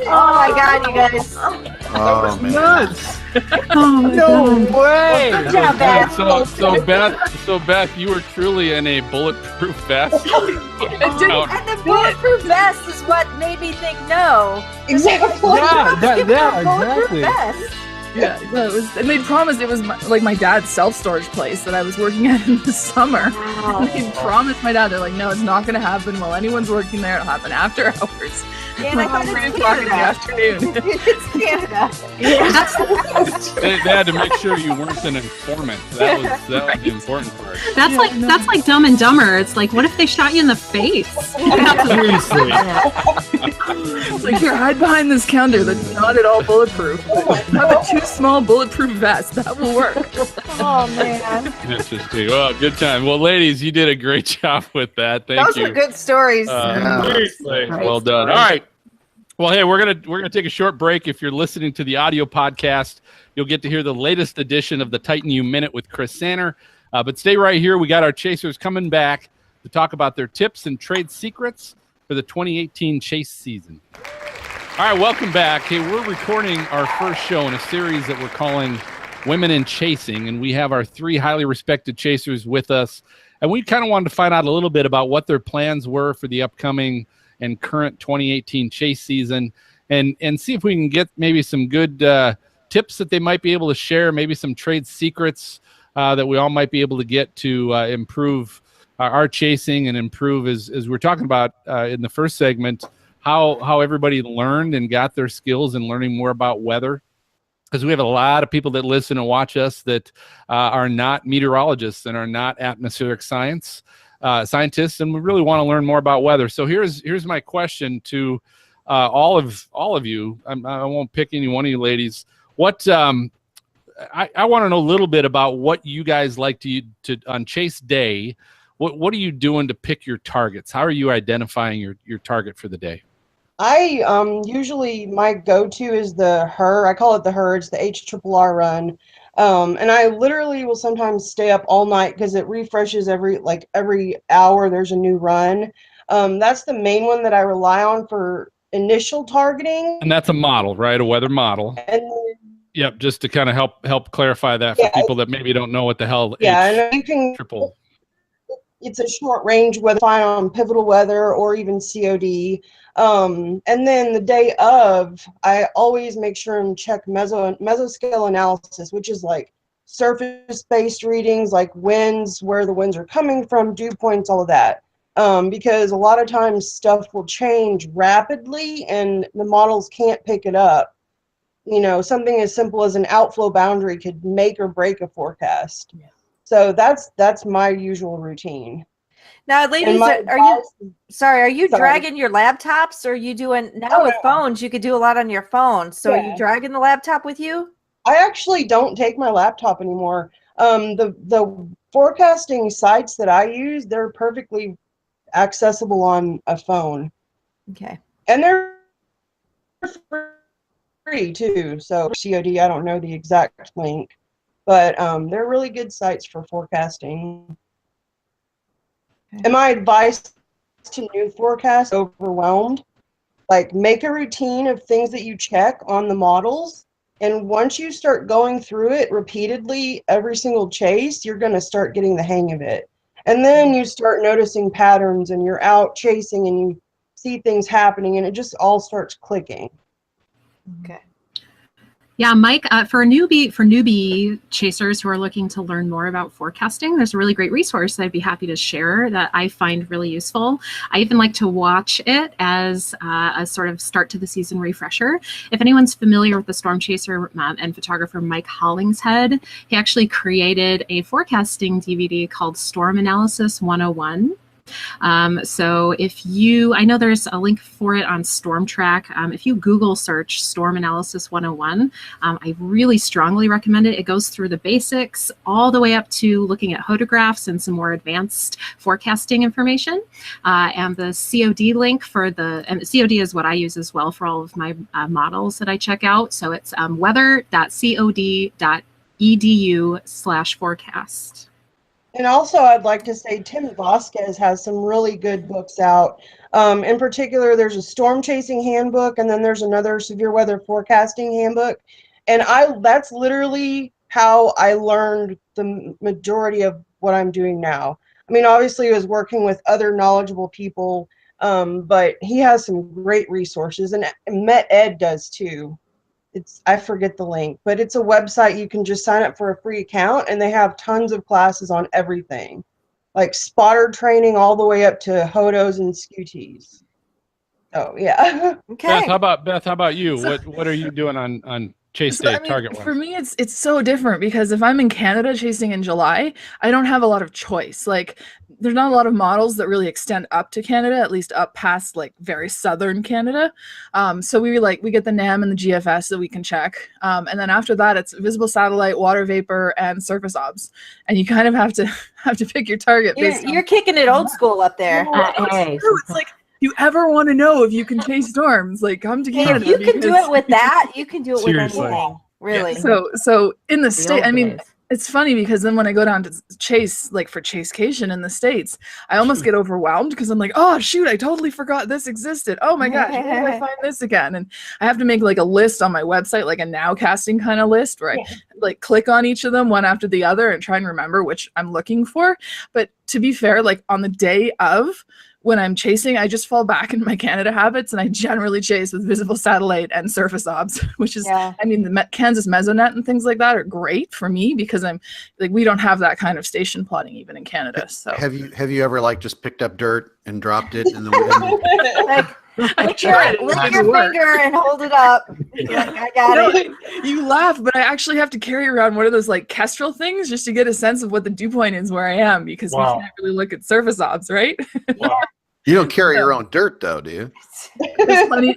Oh my God, you guys. oh man. Nuts. Oh my God. way. Good job, Beth. So Beth, you were truly in a bulletproof vest. It didn't- And the bulletproof vest is what made me think no. Exactly. Yeah, Give her a bulletproof exactly. vest. Yeah, no, it was, and they promised it was my dad's self-storage place that I was working at in the summer. Wow. And they promised my dad, they're like, no, it's not going to happen while anyone's working there. It'll happen after hours. And I thought Around it's 3 o'clock in the Canada. afternoon. It's Canada. They had to make sure you weren't an informant. That was the important part. That's that's like Dumb and Dumber. It's like, what if they shot you in the face? Seriously. It's like, here, hide behind this counter that's not at all bulletproof. Have a too small bulletproof vest. That will work. Oh man, Interesting. Well, good time. Well, ladies, you did a great job with that. Thank those you. were good stories. Seriously. Well done. All right. Well, hey, we're gonna take a short break. If you're listening to the audio podcast, you'll get to hear the latest edition of the Titan U Minute with Chris Sanner. But stay right here. We got our chasers coming back to talk about their tips and trade secrets for the 2018 chase season. All right, welcome back. Hey, we're recording our first show in a series that we're calling Women in Chasing, and we have our 3 highly respected chasers with us. And we kind of wanted to find out a little bit about what their plans were for the upcoming and current 2018 chase season, and see if we can get maybe some good tips that they might be able to share, maybe some trade secrets that we all might be able to get to improve our chasing and improve, as we're talking about in the first segment, how everybody learned and got their skills in learning more about weather. Because we have a lot of people that listen and watch us that are not meteorologists and are not atmospheric scientists, and we really want to learn more about weather. So here's my question to all of you. I won't pick any one of you ladies. What I want to know a little bit about what you guys like to on chase day. What are you doing to pick your targets? How are you identifying your target for the day? I usually my go-to is the HER. I call it the HER. It's the HRRR run. And I literally will sometimes stay up all night because it refreshes every hour. There's a new run. That's the main one that I rely on for initial targeting. And that's a model, right? A weather model. And yep, just to kind of help clarify that for people that maybe don't know what the hell. And you can triple. It's a short range weather fine on pivotal weather or even COD. And then the day of, I always make sure and check mesoscale analysis, which is like surface-based readings, like winds, where the winds are coming from, dew points, all of that. Because a lot of times stuff will change rapidly and the models can't pick it up. You know, something as simple as an outflow boundary could make or break a forecast. Yeah. So that's my usual routine. Now, ladies, are you dragging your laptops, or are you doing now with phones? You could do a lot on your phone. So are you dragging the laptop with you? I actually don't take my laptop anymore. The forecasting sites that I use, they're perfectly accessible on a phone. Okay. And they're free too. So COD, I don't know the exact link, but they're really good sites for forecasting. Okay. And my advice to new forecasts, overwhelmed, like make a routine of things that you check on the models. And once you start going through it repeatedly, every single chase, you're going to start getting the hang of it. And then you start noticing patterns and you're out chasing and you see things happening and it just all starts clicking. Okay. Yeah, Mike, for newbie chasers who are looking to learn more about forecasting, there's a really great resource that I'd be happy to share that I find really useful. I even like to watch it as a sort of start to the season refresher. If anyone's familiar with the storm chaser and photographer Mike Hollingshead, he actually created a forecasting DVD called Storm Analysis 101. So I know there's a link for it on StormTrack. If you Google search Storm Analysis 101, I really strongly recommend it. It goes through the basics all the way up to looking at photographs and some more advanced forecasting information. And the COD link and COD is what I use as well for all of my models that I check out. So it's weather.cod.edu/forecast. And also, I'd like to say Tim Vasquez has some really good books out. In particular, there's a storm chasing handbook, and then there's another severe weather forecasting handbook. And that's literally how I learned the majority of what I'm doing now. I mean, obviously, I was working with other knowledgeable people, but he has some great resources, and Met Ed does too. I forget the link, but it's a website. You can just sign up for a free account, and they have tons of classes on everything, like spotter training all the way up to hodos and scutees. Oh yeah. Okay. Beth, how about you? What are you doing on chase day, target for one? me, it's so different because if I'm in Canada chasing in July, I don't have a lot of choice. Like, there's not a lot of models that really extend up to Canada, at least up past like very southern Canada. So we get the NAM and the GFS that we can check, and then after that, it's visible satellite, water vapor, and surface obs, and you kind of have to pick your target. You're kicking it old school up there. It's like, you ever want to know if you can chase storms, like, come to Canada. If you can do it with that, you can do it with Seriously. anything. Really. So in the state, old I mean, days. it's funny because then when I go down to chase, like for Chasecation in the States, I almost get overwhelmed because I'm like, oh shoot, I totally forgot this existed. Oh my gosh, where do I find this again? And I have to make like a list on my website, like a now casting kind of list where I like click on each of them one after the other and try and remember which I'm looking for. But to be fair, like on the day of, when I'm chasing, I just fall back into my Canada habits, and I generally chase with visible satellite and surface obs, which is, I mean, the Kansas Mesonet and things like that are great for me because I'm like, we don't have that kind of station plotting even in Canada. So Have you ever like just picked up dirt and dropped it in the wind? Like, lick It your finger and hold it up. Like, I got it. You laugh, but I actually have to carry around one of those like Kestrel things just to get a sense of what the dew point is where I am, because we can't really look at surface obs, right? You don't carry your own dirt though, do you?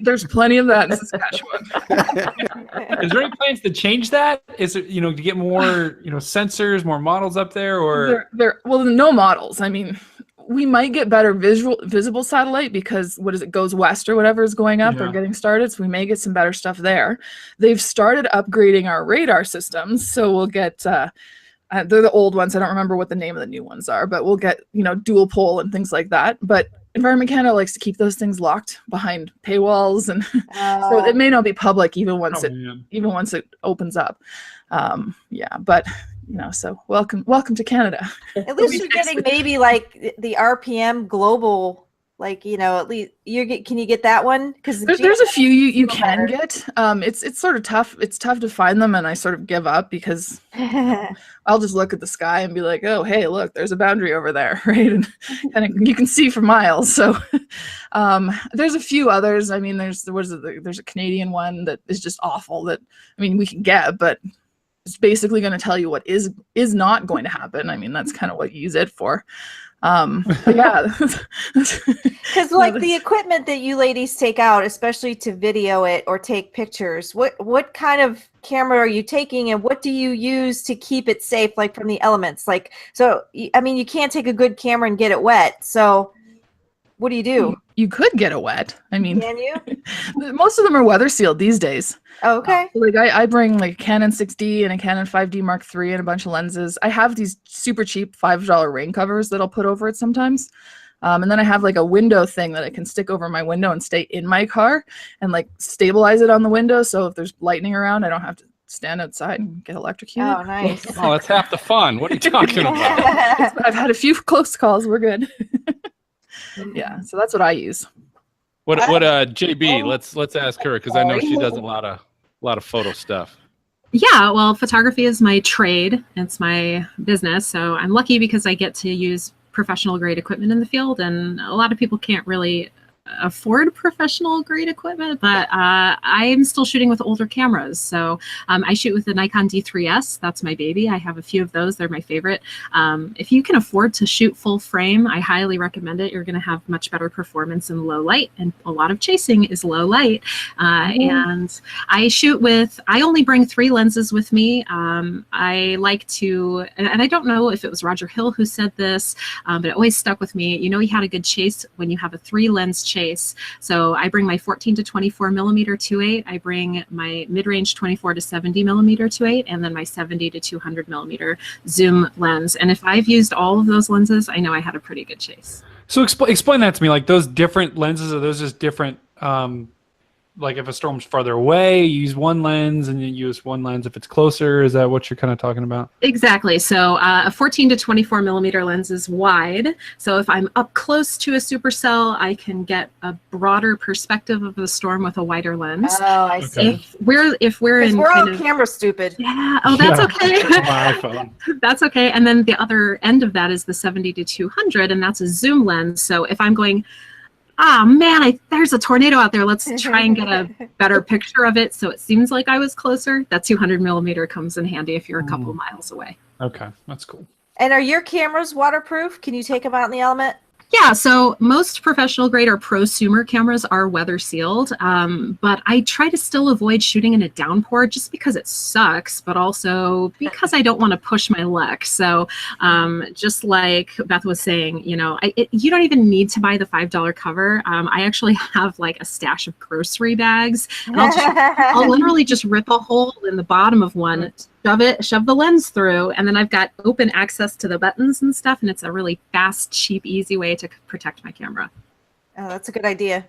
There's plenty of that in Saskatchewan. Is there any plans to change that? Is it, to get more, sensors, more models up there, or well, no models. I mean, we might get better visible satellite because goes west or whatever is going up or getting started. So we may get some better stuff there. They've started upgrading our radar systems, so we'll get. They're the old ones. I don't remember what the name of the new ones are, but we'll get dual pole and things like that. But Environment Canada likes to keep those things locked behind paywalls, and so it may not be public even once it opens up. But so welcome to Canada. At least you're getting maybe like the RPM global, like at least can you get that one? Because there's a few you can get. It's sort of tough. It's tough to find them, and I sort of give up because I'll just look at the sky and be like, oh hey, look, there's a boundary over there, right? And you can see for miles. So there's a few others. I mean, there's a Canadian one that is just awful that we can get, but it's basically going to tell you what is not going to happen. I mean, that's kind of what you use it for. Because like the equipment that you ladies take out, especially to video it or take pictures, what kind of camera are you taking, and what do you use to keep it safe, like from the elements? Like, so I mean, you can't take a good camera and get it wet, so what do you do? You could get it wet. I mean, can you? Most of them are weather sealed these days. Oh, okay. Like I bring like a Canon 6D and a Canon 5D Mark III and a bunch of lenses. I have these super cheap $5 rain covers that I'll put over it sometimes. And then I have like a window thing that I can stick over my window and stay in my car and like stabilize it on the window. So if there's lightning around, I don't have to stand outside and get electrocuted. Oh, nice. Oh, that's half the fun. What are you talking about? I've had a few close calls. We're good. Yeah, so that's what I use. What JB? Let's ask her, because I know she does a lot of photo stuff. Yeah, well, photography is my trade. It's my business. So I'm lucky because I get to use professional grade equipment in the field, and a lot of people can't really afford professional grade equipment, but I'm still shooting with older cameras. So I shoot with the Nikon D3S. That's my baby. I have a few of those. They're my favorite. If you can afford to shoot full frame, I highly recommend it. You're going to have much better performance in low light, and a lot of chasing is low light. And I shoot with, I only bring 3 lenses with me. I like to, and I don't know if it was Roger Hill who said this, but it always stuck with me. You had a good chase when you have a 3-lens chase. So I bring my 14 to 24 millimeter 2.8. I bring my mid-range 24 to 70 millimeter 2.8, and then my 70 to 200 millimeter zoom lens. And if I've used all of those lenses, I know I had a pretty good chase. So explain that to me. Like those different lenses, are those just different like if a storm's farther away, you use one lens, and you use one lens if it's closer? Is that what you're kind of talking about? Exactly. So a 14 to 24 millimeter lens is wide. So if I'm up close to a supercell, I can get a broader perspective of the storm with a wider lens. Oh, I see. If we're in We're all kind of, camera stupid. yeah. Oh, that's okay. My iPhone. That's okay. And then the other end of that is the 70 to 200, and that's a zoom lens. So if I'm going, man, there's a tornado out there, let's try and get a better picture of it so it seems like I was closer, that 200 millimeter comes in handy if you're a couple miles away. Okay, that's cool. And are your cameras waterproof? Can you take them out in the element? Yeah, so most professional grade or prosumer cameras are weather sealed, but I try to still avoid shooting in a downpour just because it sucks, but also because I don't want to push my luck. So just like Beth was saying, you know, you don't even need to buy the $5 cover. I actually have like a stash of grocery bags, and I'll literally just rip a hole in the bottom of one, shove the lens through, and then I've got open access to the buttons and stuff, and it's a really fast, cheap, easy way to protect my camera. Oh, that's a good idea.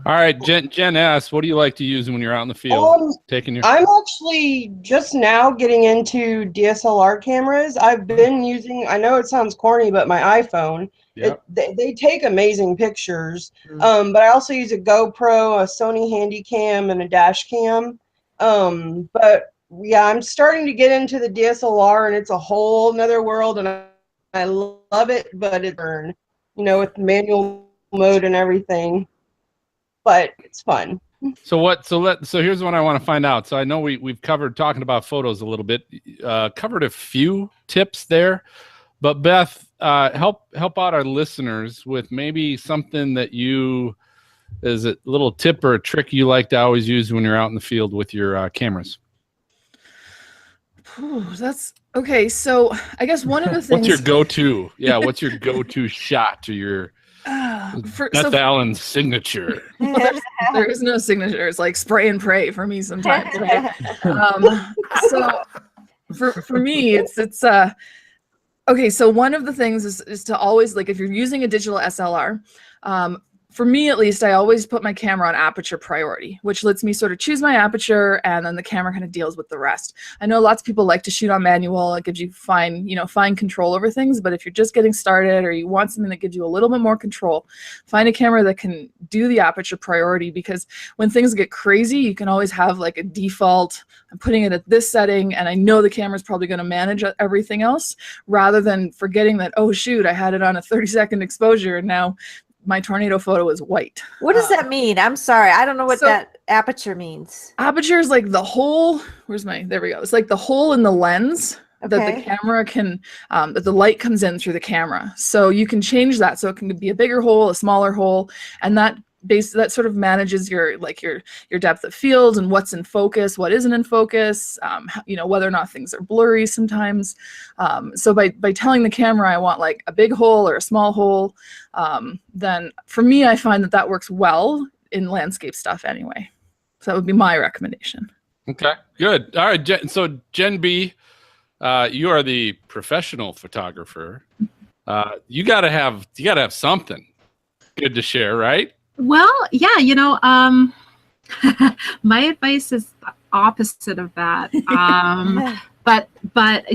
All right, Jen S., what do you like to use when you're out in the field? I'm actually just now getting into DSLR cameras. I've been using, I know it sounds corny, but my iPhone, they take amazing pictures. But I also use a GoPro, a Sony Handycam, and a dash cam. But yeah, I'm starting to get into the DSLR, and it's a whole nother world, and I love it, but it's burn, you know, with manual mode and everything. But it's fun. So here's what I want to find out. So I know we've covered talking about photos a little bit, covered a few tips there, but Beth, help out our listeners with maybe something that is a little tip or a trick you like to always use when you're out in the field with your cameras. Ooh, that's okay. So I guess one of the things. What's your go-to? Yeah, what's your go-to shot to your Beth Allan signature? Well, there is no signature. It's like spray and pray for me sometimes. Right? So for me, it's okay. So one of the things is to always, like, if you're using a digital SLR. For me, at least, I always put my camera on aperture priority, which lets me sort of choose my aperture, and then the camera kind of deals with the rest. I know lots of people like to shoot on manual. It gives you fine control over things. But if you're just getting started, or you want something that gives you a little bit more control, find a camera that can do the aperture priority, because when things get crazy, you can always have like a default. I'm putting it at this setting, and I know the camera's probably going to manage everything else, rather than forgetting that, oh shoot, I had it on a 30-second exposure, and now my tornado photo is white. What does that mean? I'm sorry. I don't know what that aperture means. Aperture is like the hole. There we go. It's like the hole in the lens that the camera can, that the light comes in through the camera. So you can change that. So it can be a bigger hole, a smaller hole, and that sort of manages your depth of field and what's in focus, what isn't in focus, whether or not things are blurry sometimes. So by telling the camera I want like a big hole or a small hole, then for me, I find that works well in landscape stuff anyway. So that would be my recommendation. Okay, good. All right, so Jen B, you are the professional photographer. You gotta have something good to share, right? Well, yeah, my advice is the opposite of that. But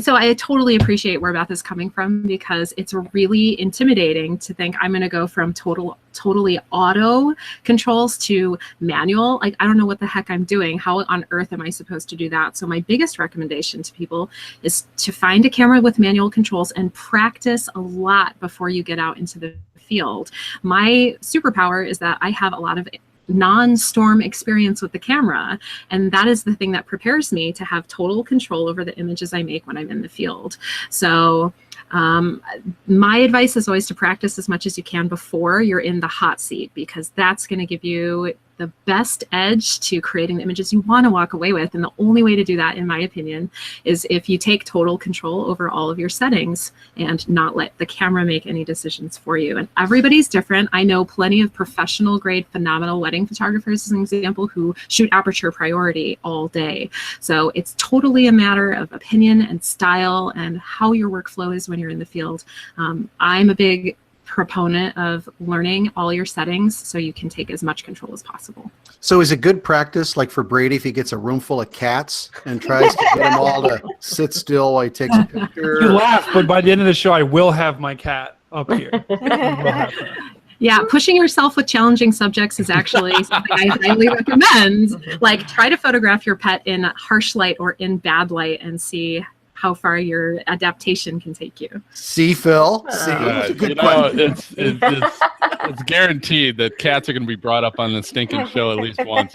so I totally appreciate where Beth is coming from, because it's really intimidating to think I'm going to go from totally auto controls to manual. Like, I don't know what the heck I'm doing. How on earth am I supposed to do that? So my biggest recommendation to people is to find a camera with manual controls and practice a lot before you get out into the field. My superpower is that I have a lot of non-storm experience with the camera, and that is the thing that prepares me to have total control over the images I make when I'm in the field. So my advice is always to practice as much as you can before you're in the hot seat, because that's going to give you the best edge to creating the images you want to walk away with. And the only way to do that, in my opinion, is if you take total control over all of your settings and not let the camera make any decisions for you. And everybody's different. I know plenty of professional grade, phenomenal wedding photographers, as an example, who shoot aperture priority all day. So it's totally a matter of opinion and style and how your workflow is when you're in the field. I'm a big proponent of learning all your settings so you can take as much control as possible. So is it good practice, like for Brady, if he gets a room full of cats and tries to get them all to sit still while he takes a picture? You laugh, but by the end of the show, I will have my cat up here. I will have her. Yeah, pushing yourself with challenging subjects is actually something I highly recommend. Like, try to photograph your pet in harsh light or in bad light and see how far your adaptation can take you. See, Phil? See, good question. It's guaranteed that cats are going to be brought up on the stinking show at least once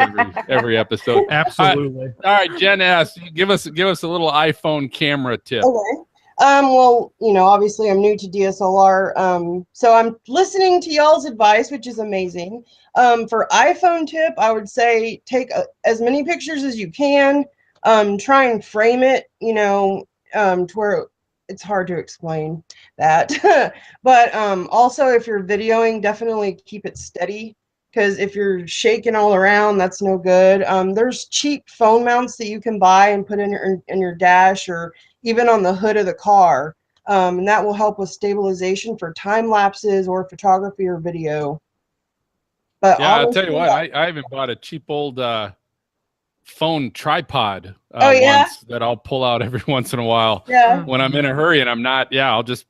every episode. Absolutely. All right, Jen S., give us a little iPhone camera tip. Okay. Well, obviously I'm new to DSLR. So I'm listening to y'all's advice, which is amazing. For iPhone tip, I would say take as many pictures as you can. Try and frame it, to where it's hard to explain that. But also, if you're videoing, definitely keep it steady, because if you're shaking all around, that's no good. There's cheap phone mounts that you can buy and put in your dash or even on the hood of the car. And that will help with stabilization for time lapses or photography or video. But yeah, I'll tell you what, I even bought a cheap old phone tripod once that I'll pull out every once in a while when I'm in a hurry and I'm not. I'll just,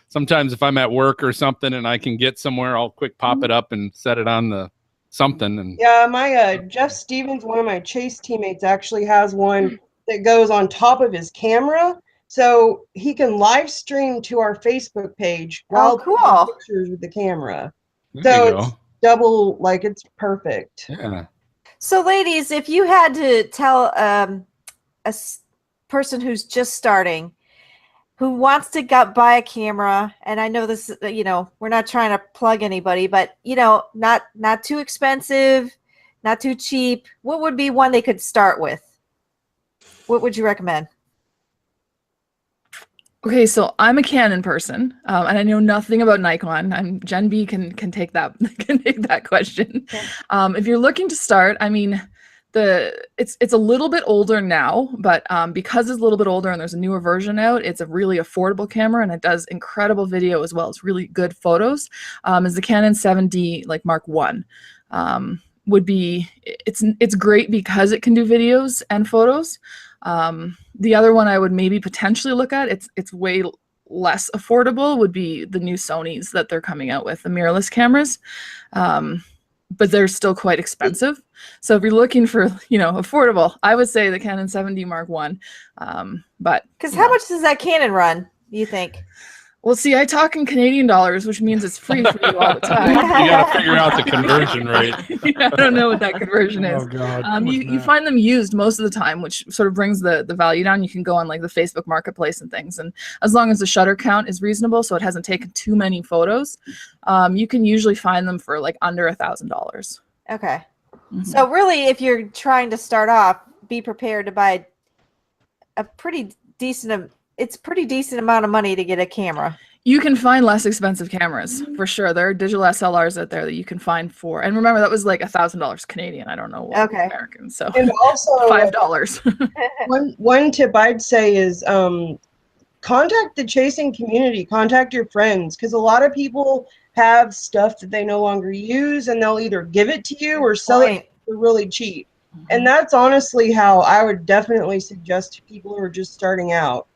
sometimes if I'm at work or something and I can get somewhere, I'll quick pop it up and set it on the something. And my Jeff Stevens, one of my Chase teammates, actually has one that goes on top of his camera, so he can live stream to our Facebook page while taking pictures with the camera. It's double, like, it's perfect. Yeah. So, ladies, if you had to tell a person who's just starting, who wants to buy a camera, and I know this, we're not trying to plug anybody, but not too expensive, not too cheap, what would be one they could start with? What would you recommend? Okay, so I'm a Canon person, and I know nothing about Nikon. Jen B can take that question. Okay. If you're looking to start, I mean, it's a little bit older now, but because it's a little bit older and there's a newer version out, it's a really affordable camera and it does incredible video as well. It's really good photos. Is the Canon 7D like Mark I. Would be, it's great because it can do videos and photos. The other one I would maybe potentially look at, it's way less affordable, would be the new Sonys that they're coming out with, the mirrorless cameras. But they're still quite expensive. So if you're looking for, affordable, I would say the Canon 7D Mark I. But because how much does that Canon run, do you think? Well, see, I talk in Canadian dollars, which means it's free for you all the time. You got to figure out the conversion rate. I don't know what that conversion is. Oh, God. You find them used most of the time, which sort of brings the value down. You can go on like the Facebook Marketplace and things. And as long as the shutter count is reasonable, so it hasn't taken too many photos, you can usually find them for like under $1,000. Okay. Mm-hmm. So really, if you're trying to start off, be prepared to buy a pretty decent amount of money to get a camera. You can find less expensive cameras for sure. There are digital SLRs out there that you can find for, and remember that was like $1,000 Canadian. I don't know what American. So and also $5. one tip I'd say is contact the chasing community. Contact your friends, because a lot of people have stuff that they no longer use, and they'll either give it to you or sell it for really cheap. And that's honestly how I would definitely suggest to people who are just starting out.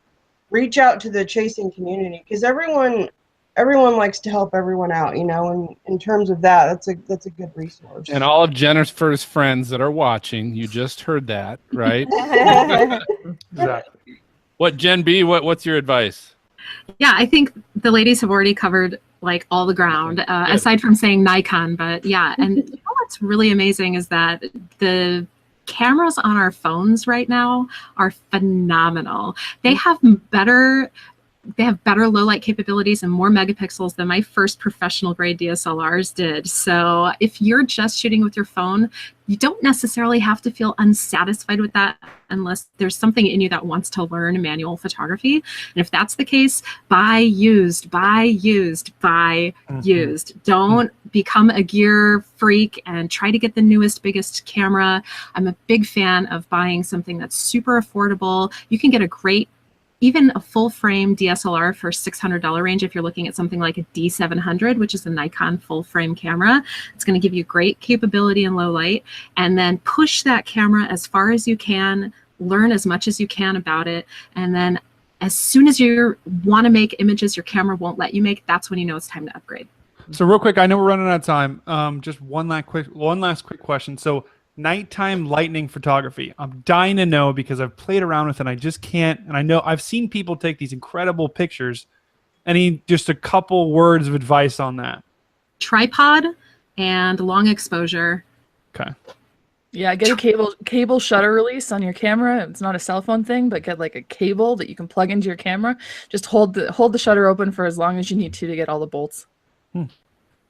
Reach out to the chasing community, because everyone likes to help everyone out, and in terms of that's a good resource. And all of Jennifer's friends that are watching, you just heard that, right? Exactly. What, Jen B, what's your advice? Yeah, I think the ladies have already covered like all the ground, aside from saying Nikon, but yeah. And what's really amazing is that the cameras on our phones right now are phenomenal. They have better low light capabilities and more megapixels than my first professional grade DSLRs did. So if you're just shooting with your phone, you don't necessarily have to feel unsatisfied with that unless there's something in you that wants to learn manual photography. And if that's the case, buy used. Don't become a gear freak and try to get the newest, biggest camera. I'm a big fan of buying something that's super affordable. You can get a great even a full frame DSLR for $600 range, if you're looking at something like a D700, which is a Nikon full frame camera, it's going to give you great capability in low light. And then push that camera as far as you can, learn as much as you can about it. And then as soon as you want to make images your camera won't let you make, that's when you know it's time to upgrade. So real quick, I know we're running out of time. Just one last quick question. So nighttime lightning photography. I'm dying to know because I've played around with it. And I just can't. And I know I've seen people take these incredible pictures. Just a couple words of advice on that. Tripod and long exposure. Okay. Yeah, get a cable shutter release on your camera. It's not a cell phone thing, but get like a cable that you can plug into your camera. Just hold the shutter open for as long as you need to get all the bolts.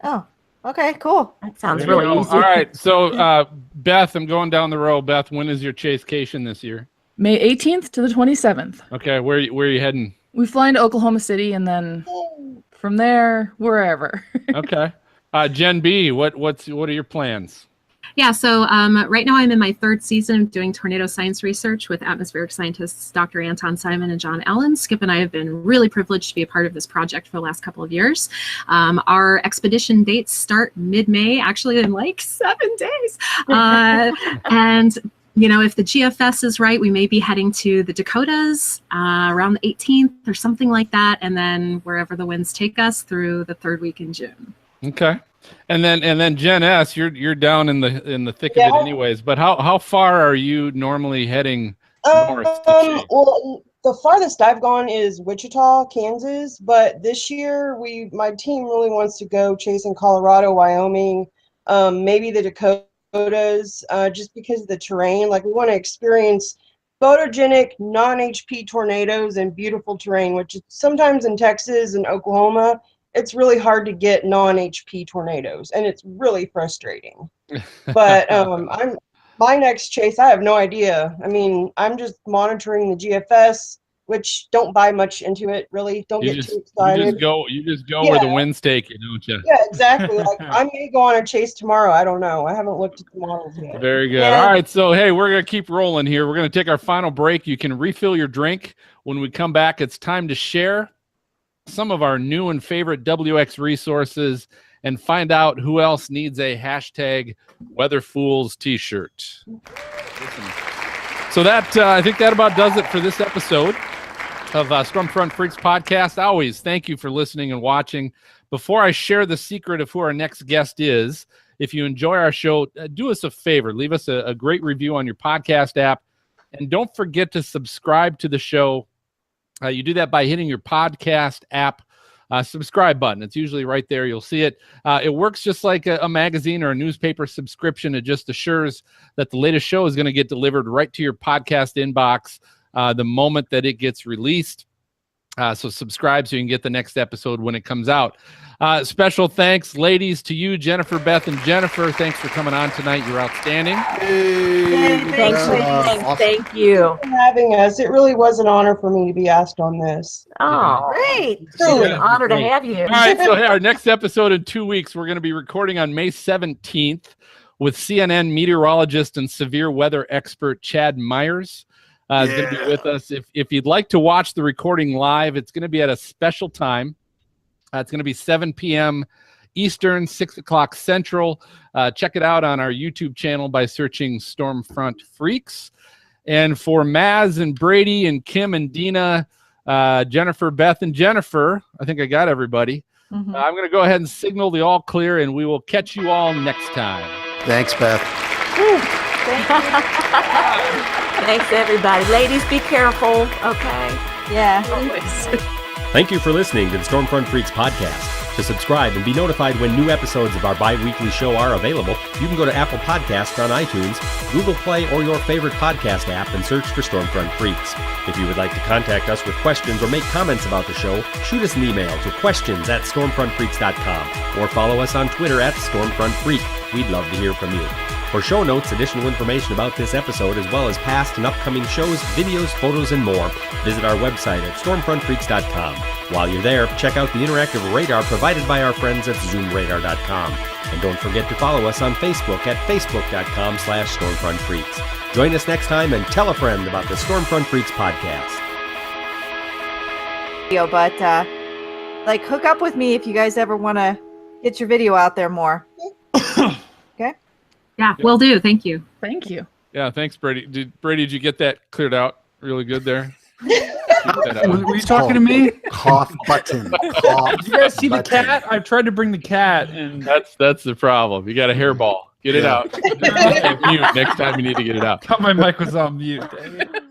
Oh, okay, cool. That sounds There you really go. easy. All right. So, Beth, I'm going down the row. Beth, when is your chasecation this year? May 18th to the 27th. Okay. Where are you heading? We fly into Oklahoma City and then from there, wherever. Okay. Jen B, what are your plans? Yeah, so right now I'm in my third season doing tornado science research with atmospheric scientists Dr. Anton Simon and John Allan. Skip and I have been really privileged to be a part of this project for the last couple of years. Our expedition dates start mid-May, actually in like 7 days. And if the GFS is right, we may be heading to the Dakotas around the 18th or something like that, and then wherever the winds take us through the third week in June. Okay. And then Jen S, you're down in the thick of it anyways. But how far are you normally heading north? Well, the farthest I've gone is Wichita, Kansas. But this year, my team really wants to go chasing Colorado, Wyoming, maybe the Dakotas, just because of the terrain. Like we want to experience photogenic, non-HP tornadoes and beautiful terrain, which is sometimes in Texas and Oklahoma. It's really hard to get non-HP tornadoes, and it's really frustrating. But my next chase, I have no idea. I mean, I'm just monitoring the GFS, which don't buy much into it, really. Don't get too excited. You just go where the winds take you, don't you? Yeah, exactly. Like I may go on a chase tomorrow. I don't know. I haven't looked at the models yet. Very good. Yeah. All right, so hey, we're gonna keep rolling here. We're gonna take our final break. You can refill your drink. When we come back, it's time to share some of our new and favorite WX resources and find out who else needs a #WeatherFools t-shirt. So that I think that about does it for this episode of Stormfront Freaks podcast. Always thank you for listening and watching. Before I share the secret of who our next guest is, if you enjoy our show, do us a favor. Leave us a great review on your podcast app. And don't forget to subscribe to the show. You do that by hitting your podcast app subscribe button. It's usually right there. You'll see it. It works just like a magazine or a newspaper subscription. It just assures that the latest show is going to get delivered right to your podcast inbox the moment that it gets released. So subscribe so you can get the next episode when it comes out. Special thanks, ladies, to you, Jennifer, Beth, and Jennifer. Thanks for coming on tonight. You're outstanding. Thank you for having us. It really was an honor for me to be asked on this. Oh, great. It's an honor to have you. All right, so hey, our next episode in 2 weeks, we're going to be recording on May 17th with CNN meteorologist and severe weather expert Chad Myers. Is going to be with us. If you'd like to watch the recording live, it's going to be at a special time. It's going to be 7 p.m. Eastern, 6 o'clock Central. Check it out on our YouTube channel by searching Stormfront Freaks. And for Maz and Brady and Kim and Dina, Jennifer, Beth, and Jennifer, I think I got everybody. Mm-hmm. I'm going to go ahead and signal the all clear, and we will catch you all next time. Thanks, Beth. Thank you. Thanks, everybody. Ladies, be careful, okay? Yeah. Thank you for listening to the Stormfront Freaks podcast. To subscribe and be notified when new episodes of our bi-weekly show are available, you can go to Apple Podcasts on iTunes, Google Play, or your favorite podcast app and search for Stormfront Freaks. If you would like to contact us with questions or make comments about the show, shoot us an email to questions@stormfrontfreaks.com or follow us on Twitter @StormfrontFreak. We'd love to hear from you. For show notes, additional information about this episode, as well as past and upcoming shows, videos, photos, and more, visit our website at stormfrontfreaks.com. While you're there, check out the interactive radar provided by our friends at zoomradar.com. And don't forget to follow us on Facebook at facebook.com/stormfrontfreaks. Join us next time and tell a friend about the Stormfront Freaks podcast. video, but like hook up with me if you guys ever want to get your video out there more. Okay. Yeah, will do. Thank you. Thank you. Yeah, thanks, Brady. Did you get that cleared out really good there? Were you talking to me? Cough button. Cough Did you guys see the button. cat? I've tried to bring the cat, and That's the problem. You got a hairball. Get it out. Mute next time you need to get it out. thought my mic was on mute. Dang it.